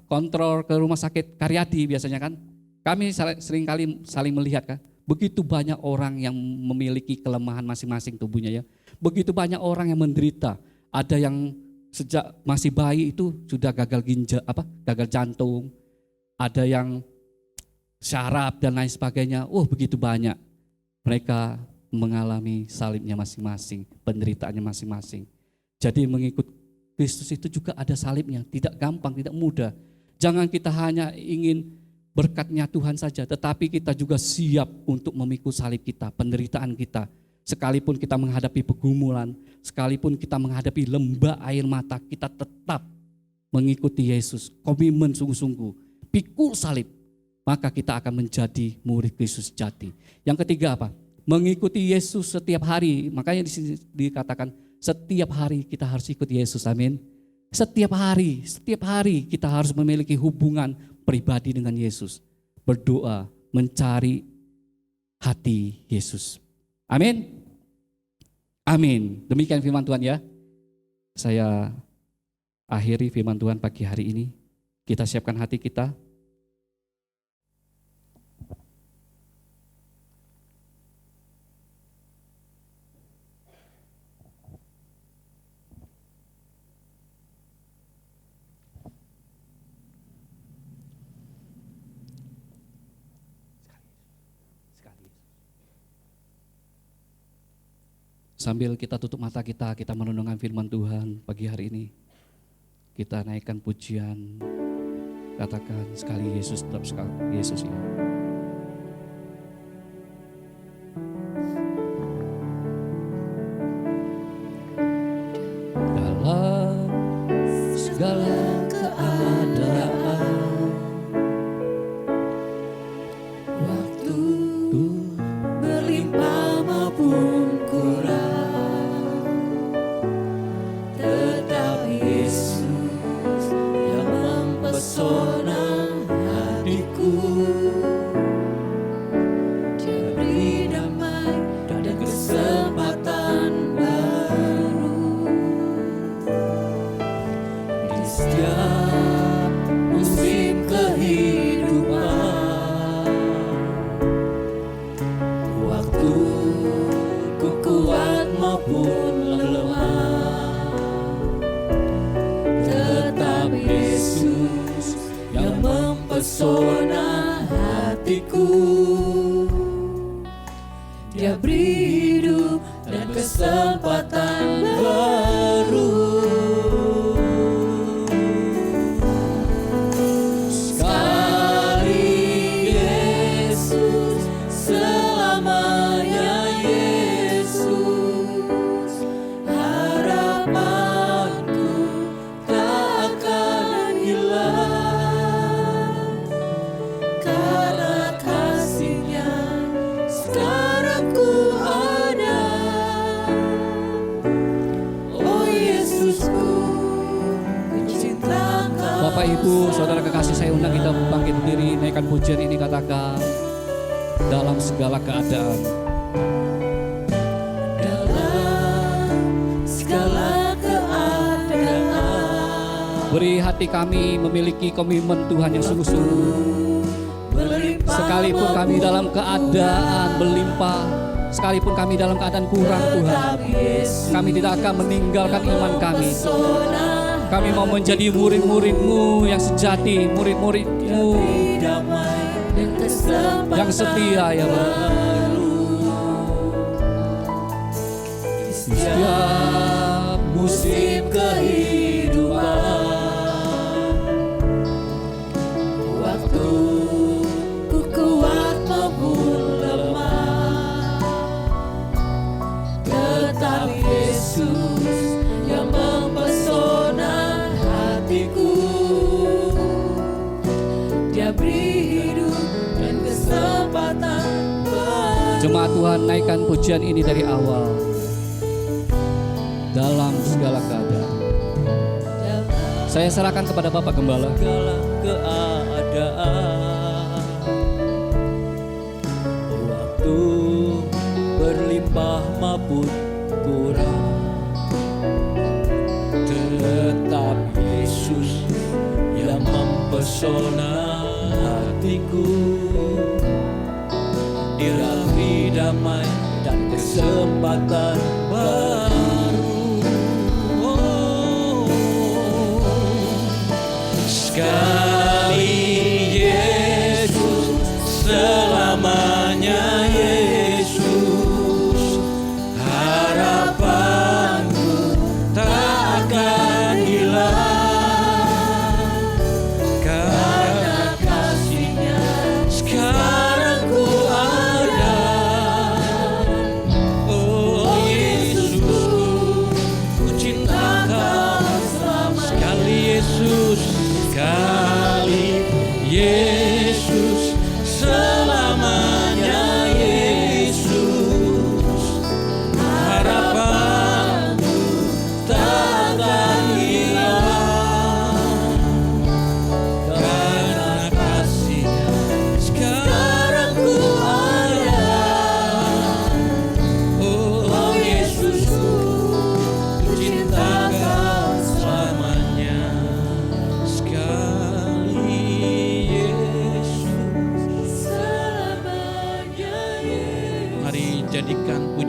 kontrol ke rumah sakit Karyadi biasanya kan, kami sering kali saling melihat kan, begitu banyak orang yang memiliki kelemahan masing-masing tubuhnya ya. Begitu banyak orang yang menderita, ada yang sejak masih bayi itu sudah gagal ginjal, gagal jantung, ada yang syaraf dan lain sebagainya. Begitu banyak. Mereka mengalami salibnya masing-masing, penderitaannya masing-masing. Jadi mengikut Kristus itu juga ada salibnya, tidak gampang, tidak mudah. Jangan kita hanya ingin berkatnya Tuhan saja, tetapi kita juga siap untuk memikul salib kita, penderitaan kita. Sekalipun kita menghadapi pergumulan, sekalipun kita menghadapi lembah air mata, kita tetap mengikuti Yesus, komitmen sungguh-sungguh, pikul salib, maka kita akan menjadi murid Kristus sejati. Yang ketiga apa? Mengikuti Yesus setiap hari, makanya di sini dikatakan setiap hari kita harus ikut Yesus, amin. Setiap hari kita harus memiliki hubungan pribadi dengan Yesus, berdoa, mencari hati Yesus. Amin. Amin. Demikian firman Tuhan ya. Saya akhiri firman Tuhan pagi hari ini. Kita siapkan hati kita. Sambil kita tutup mata kita merenungkan firman Tuhan pagi hari ini. Kita naikkan pujian, katakan sekali Yesus, tetap sekali Yesus ya. Dalam segala keadaan, waktu berlimpah maupun kurang, tetap Yesus yang mempesona hatiku. Dia beri damai dan kesempatan baru di setiap musim kehidupan. Waktu ku kuat maupun lemah, tetap Yesus yang mempesona hatiku. Dia beri hidup dan kesempatan baru. Sekali Yesus, selamanya Yesus. Harapanku tak akan hilang, karena kasih-Nya sekarang ku ada. Oh Yesusku, ku cinta Engkau. Bapak Ibu, saudara kekasih, saya undang kita bangkit berdiri, naikkan pujian ini, katakan dalam segala keadaan. Dalam segala keadaan, beri hati kami memiliki komitmen Tuhan yang sungguh-sungguh. Sekalipun kami dalam keadaan berlimpah, sekalipun kami dalam keadaan kurang Tuhan, kami tidak akan meninggalkan iman kami. Kami mau menjadi murid-murid-Mu yang sejati, murid-murid-Mu yang setia ya Bapa. Setiap musim kehidupan, waktu ku kuat maupun lemah, tetap Yesus yang mempesona hatiku. Dia beri hidup dan kesempatan baru. Jemaat Tuhan, naikkan pujian ini dari awal. Dalam segala keadaan, saya serahkan kepada Bapak Gembala. Segala keadaan, waktu berlimpah maupun kurang, tetap Yesus yang mempesona hatiku. Dia beri damai dan kesempatan baru. Sekali Yesus, selamanya Yesus.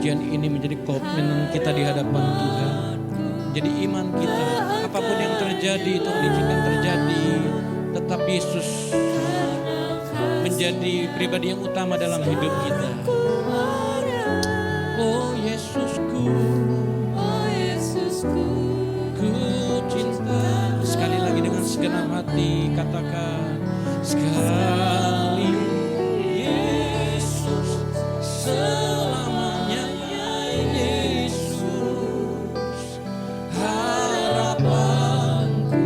pujian ini menjadi komitmen kita di hadapan Tuhan. Jadi iman kita, apapun yang terjadi, Tuhan izinkan terjadi, tetap Yesus menjadi pribadi yang utama dalam hidup kita. Oh Yesusku, ku cinta. Sekali lagi dengan segenap hati katakan, sekali Yesus, selamanya Yesus, harapanku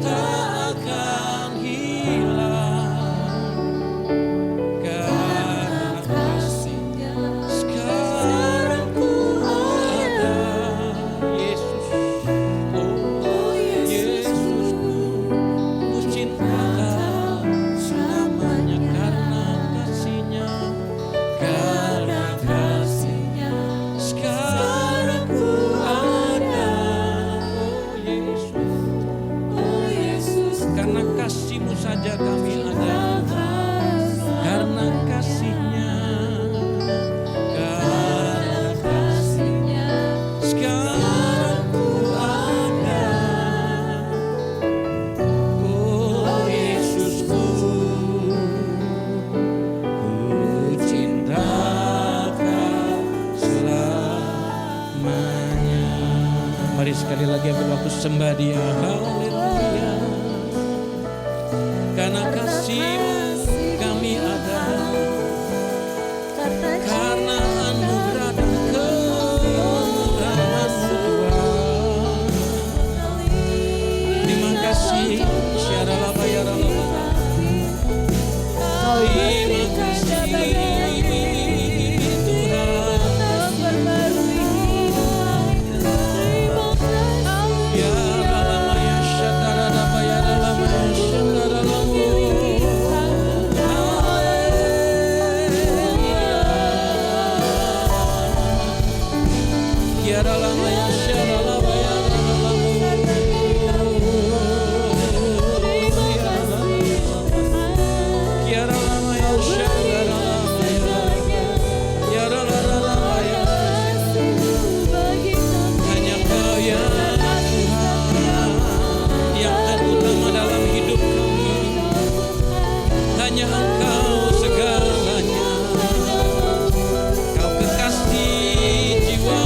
tak akan hilang karena kasih-Nya. Sekarang ku ada Yesus, oh Yesusku, ku cinta selamanya karena kasih-Nya, karena kasih-Nya. Sekarang ku ada, oh Yesus, karena kasih-Mu saja kami ada, karena kasih-Nya, karena kasih-Nya. Sekarang ku ada, oh Yesusku, ku cinta Kau selamanya. Mari sekali lagi ambil waktu sembah Dia. Haleluya. Karena kasih-Mu kami ada, karena anugerah dan kemurahan-Mu Tuhan. Terima kasih. Syaralabayaralaba. Terima kasih Tuhan. Ya lama ya syataralaba ya lama ya syataralamu. Ya lama ya syataralaba ya lama. Ya lama ya syataralaba ya lama ya. Hanya Kau ya Tuhan yang terutama dalam hidup kami. Hanya Engkau segalanya. Kau kekasih jiwa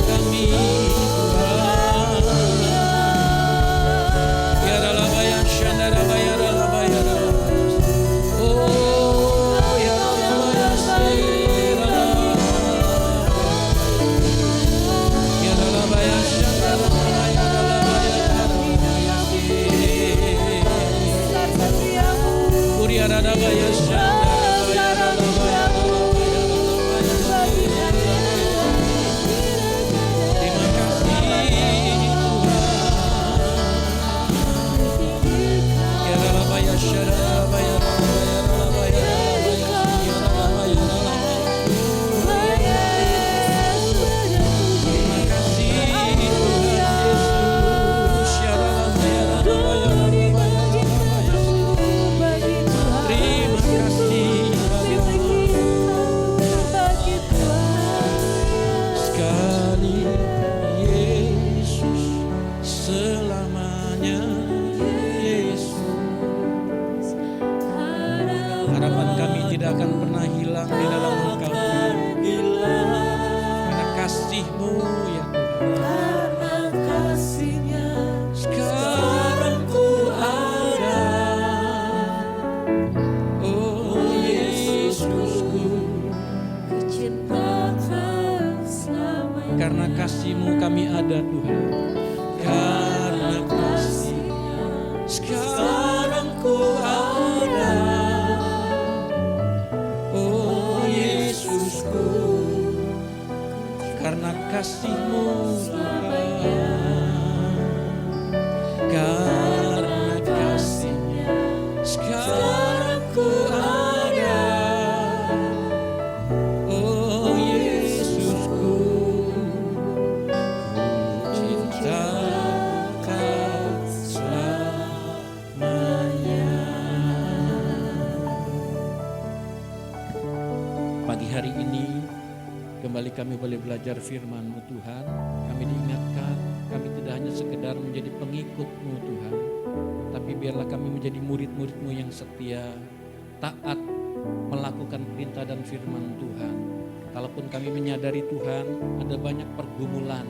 kami Tuhan. Ya ralaba ya shandaraba ya ralaba ya ralaba. Oh ya ralaba ya siralaba. Ya ralaba ya shandaraba ya ralaba ya ralaba ya sir. Uri ya ralaba ya shandaraba ya ralaba ya ralaba ya ralaba ya sir. Terima kasih Tuhan. Ya ralaba ya shandaraba ya ralaba ya ralaba ya ralaba ya ralaba ya ralaba. Terima kasih Tuhan Yesus. Ya ralaba ya ralaba ya ralaba ya ralaba ya sir. Terima kasih sekali Yesus, selamanya Yesus. Harapan kami tidak akan pernah hilang di dalam Engkau Tuhan. Karena kasih-Mu ya Tuhan. Sekarang ku ada, oh Yesusku, karena kasih-Mu kami ada Tuhan. Karena kasih-Nya sekarang ku ada, oh Yesusku, karena kasih-Mu Tuhan. Karena kasih-Nya sekarang ku ada, oh Yesusku, ku cinta Kau selamanya. Pagi hari ini Kembali kami boleh belajar firman-Mu Tuhan. Kami diingatkan, kami tidak hanya sekedar menjadi pengikut-Mu Tuhan, tapi biarlah kami menjadi murid-murid-Mu yang setia, taat, melakukan perintah dan firman Tuhan. Kalaupun kami menyadari Tuhan, ada banyak pergumulan,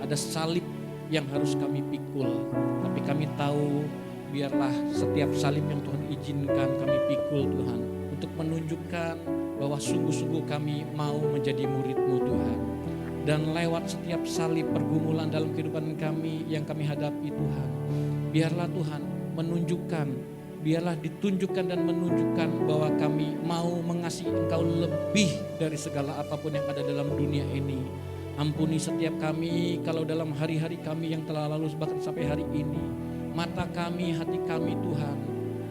ada salib yang harus kami pikul, tapi kami tahu biarlah setiap salib yang Tuhan izinkan kami pikul Tuhan, untuk menunjukkan bahwa sungguh-sungguh kami mau menjadi murid-Mu Tuhan. Dan lewat setiap salib pergumulan dalam kehidupan kami yang kami hadapi Tuhan, biarlah Tuhan menunjukkan, biarlah ditunjukkan dan menunjukkan bahwa kami mau mengasihi Engkau lebih dari segala apapun yang ada dalam dunia ini. Ampuni setiap kami kalau dalam hari-hari kami yang telah lalu bahkan sampai hari ini, mata kami, hati kami Tuhan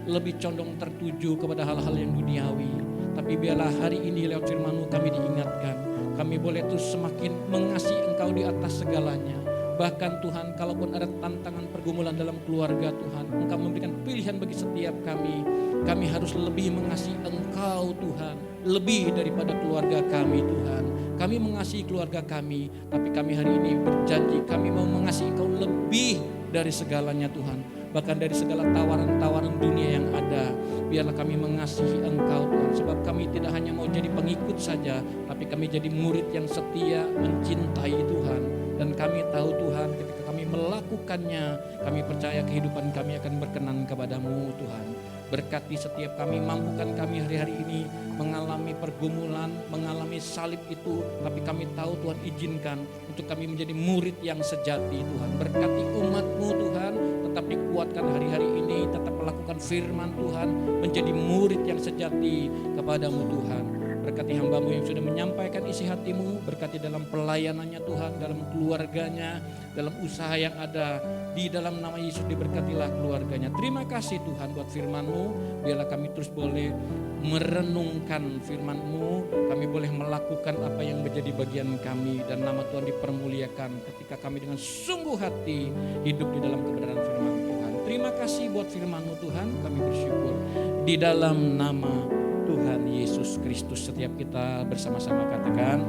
lebih condong tertuju kepada hal-hal yang duniawi. Tapi biarlah hari ini lewat firman-Mu kami diingatkan, kami boleh terus semakin mengasihi Engkau di atas segalanya. Bahkan Tuhan, kalaupun ada tantangan pergumulan dalam keluarga Tuhan, Engkau memberikan pilihan bagi setiap kami. Kami harus lebih mengasihi Engkau Tuhan, lebih daripada keluarga kami Tuhan. Kami mengasihi keluarga kami, tapi kami hari ini berjanji kami mau mengasihi Engkau lebih dari segalanya Tuhan. Bahkan dari segala tawaran-tawaran dunia yang ada, biarlah kami mengasihi Engkau Tuhan. Sebab kami tidak hanya mau jadi pengikut saja, tapi kami jadi murid yang setia, mencintai Tuhan. Dan kami tahu Tuhan, ketika kami melakukannya, kami percaya kehidupan kami akan berkenan kepadamu Tuhan. Berkati setiap kami, mampukan kami hari-hari ini mengalami pergumulan, mengalami salib itu, tapi kami tahu Tuhan izinkan untuk kami menjadi murid yang sejati Tuhan. Berkati umat-Mu Tuhan, tetap dikuatkan hari-hari ini, tetap melakukan firman Tuhan, menjadi murid yang sejati kepadamu Tuhan. Berkati hamba-Mu yang sudah menyampaikan isi hati-Mu, berkati dalam pelayanannya Tuhan, dalam keluarganya, dalam usaha yang ada. Di dalam nama Yesus diberkatilah keluarganya. Terima kasih Tuhan buat firman-Mu, biarlah kami terus boleh merenungkan firman-Mu, kami boleh melakukan apa yang menjadi bagian kami, dan nama Tuhan dipermuliakan ketika kami dengan sungguh hati hidup di dalam kebenaran firman Tuhan. Terima kasih buat firman-Mu Tuhan, kami bersyukur. Di dalam nama Tuhan Yesus Kristus setiap kita bersama-sama katakan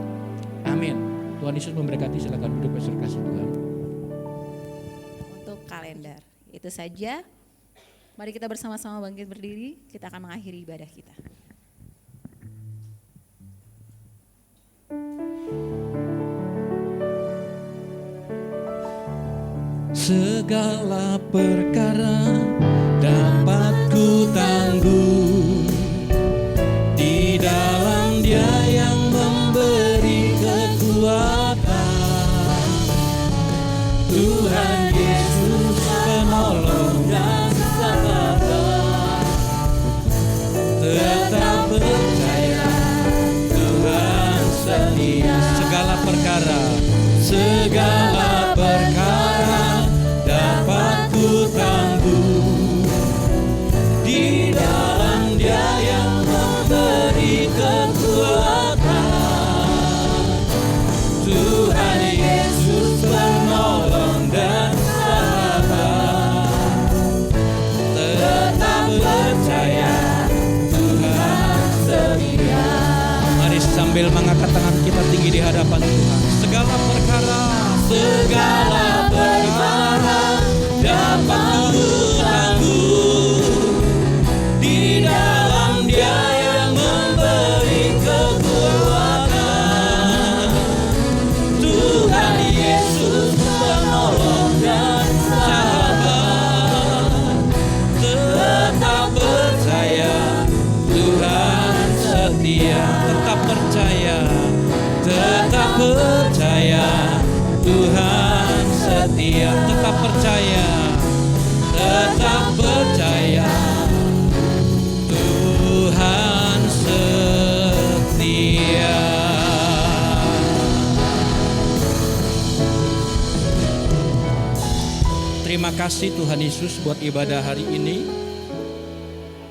amin. Tuhan Yesus memberkati, silakan duduk bersama kasih Tuhan. Untuk kalender itu saja. Mari kita bersama-sama bangkit berdiri, kita akan mengakhiri ibadah kita. Segala perkara dapat ku tangguh di dalam Dia yang memberi kekuatan. Tuhan Yesus penolong dan sahabat, tetap percaya Tuhan setia. Segala perkara dapat ku tangguh di dalam Dia yang memberi kekuatan. Tuhan Yesus penolong dan sahabat, tetap percaya Tuhan setia. Mari sambil mengangkat tangan kita tinggi di hadapan Tuhan. Segala perkara dapat ku tangguh di dalam Dia yang memberi kekuatan. Tuhan Yesus penolong dan sahabat, tetap percaya Tuhan setia. Tetap percaya Tuhan setia. Tetap percaya Tuhan setia. Terima kasih Tuhan Yesus buat ibadah hari ini,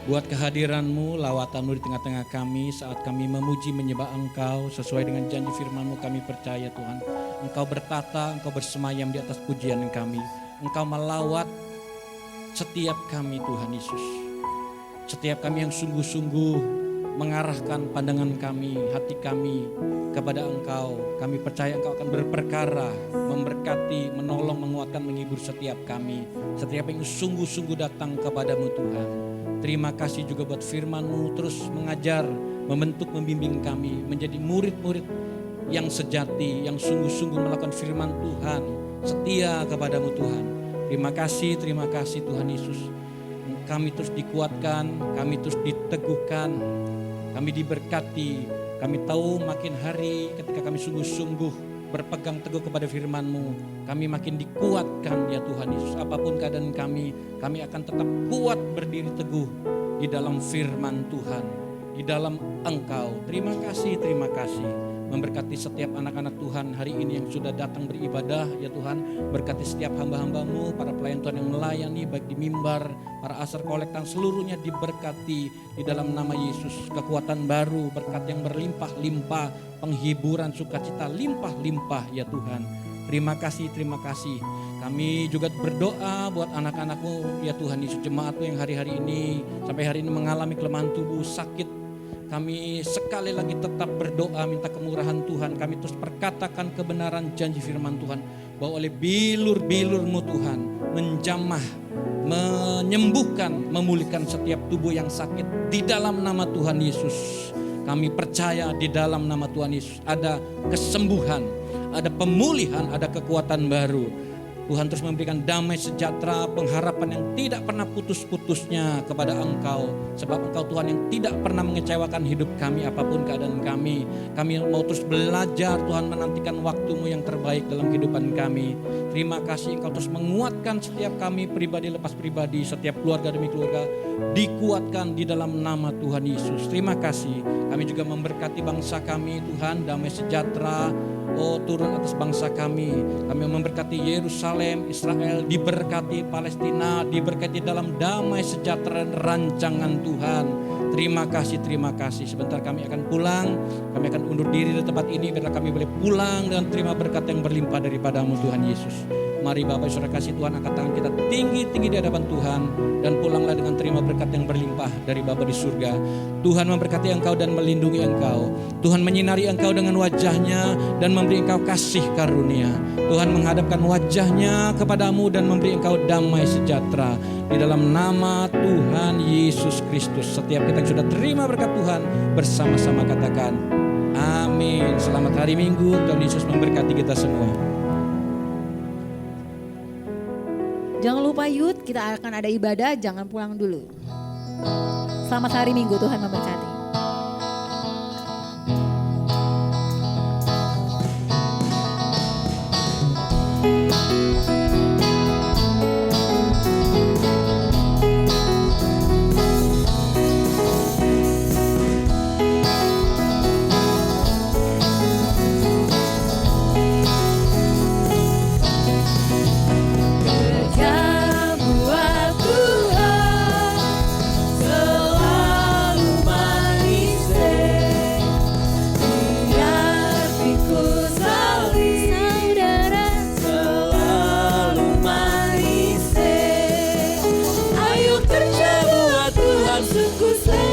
buat kehadiran-Mu, lawatan-Mu di tengah-tengah kami saat kami memuji menyembah Engkau sesuai dengan janji firman-Mu. Kami percaya Tuhan, Engkau bertata, Engkau bersemayam di atas pujian kami. Engkau melawat setiap kami Tuhan Yesus. Setiap kami yang sungguh-sungguh mengarahkan pandangan kami, hati kami kepada Engkau. Kami percaya Engkau akan berperkara, memberkati, menolong, menguatkan, menghibur setiap kami. Setiap yang sungguh-sungguh datang kepadamu Tuhan. Terima kasih juga buat firman-Mu terus mengajar, membentuk, membimbing kami menjadi murid-murid yang sejati, yang sungguh-sungguh melakukan firman Tuhan, setia kepadamu Tuhan. Terima kasih Tuhan Yesus. Kami terus dikuatkan, kami terus diteguhkan, kami diberkati. Kami tahu makin hari ketika kami sungguh-sungguh berpegang teguh kepada firman-Mu, kami makin dikuatkan ya Tuhan Yesus. Apapun keadaan kami akan tetap kuat berdiri teguh di dalam firman Tuhan, di dalam Engkau. Terima kasih. Memberkati setiap anak-anak Tuhan hari ini yang sudah datang beribadah ya Tuhan. Berkati setiap hamba-hamba-Mu, para pelayan Tuhan yang melayani baik di mimbar, para asar kolektan, seluruhnya diberkati di dalam nama Yesus. Kekuatan baru, berkat yang berlimpah-limpah, penghiburan, sukacita limpah-limpah ya Tuhan. Terima kasih. Kami juga berdoa buat anak-anak-Mu ya Tuhan Yesus, jemaat-Mu yang hari-hari ini sampai hari ini mengalami kelemahan tubuh, sakit. Kami sekali lagi tetap berdoa minta kemurahan Tuhan. Kami terus perkatakan kebenaran janji firman Tuhan, bahwa oleh bilur-bilur-Mu Tuhan menjamah, menyembuhkan, memulihkan setiap tubuh yang sakit di dalam nama Tuhan Yesus. Kami percaya di dalam nama Tuhan Yesus ada kesembuhan, ada pemulihan, ada kekuatan baru. Tuhan terus memberikan damai sejahtera, pengharapan yang tidak pernah putus-putusnya kepada Engkau. Sebab Engkau Tuhan yang tidak pernah mengecewakan hidup kami apapun keadaan kami. Kami mau terus belajar Tuhan, menantikan waktu-Mu yang terbaik dalam kehidupan kami. Terima kasih Engkau terus menguatkan setiap kami pribadi lepas pribadi, setiap keluarga demi keluarga dikuatkan di dalam nama Tuhan Yesus. Terima kasih. Kami juga memberkati bangsa kami Tuhan, damai sejahtera turun atas bangsa kami. Kami memberkati Yerusalem, Israel, diberkati Palestina, diberkati dalam damai sejahtera dan rancangan Tuhan. Terima kasih. Sebentar kami akan pulang, kami akan undur diri di tempat ini, biarlah kami boleh pulang dan terima berkat yang berlimpah daripada-Mu Tuhan Yesus. Mari Bapak Saudara kasih Tuhan, angkat tangan kita tinggi-tinggi di hadapan Tuhan dan pulanglah dengan terima berkat yang berlimpah dari Bapa di surga. Tuhan memberkati engkau dan melindungi engkau. Tuhan menyinari engkau dengan wajah-Nya dan memberi engkau kasih karunia. Tuhan menghadapkan wajah-Nya kepadamu dan memberi engkau damai sejahtera. Di dalam nama Tuhan Yesus Kristus, setiap kita yang sudah terima berkat Tuhan bersama-sama katakan amin. Selamat hari Minggu, Tuhan Yesus memberkati kita semua. Jangan lupa Yud, kita akan ada ibadah, jangan pulang dulu. Selamat hari Minggu, Tuhan memberkati. Sungguh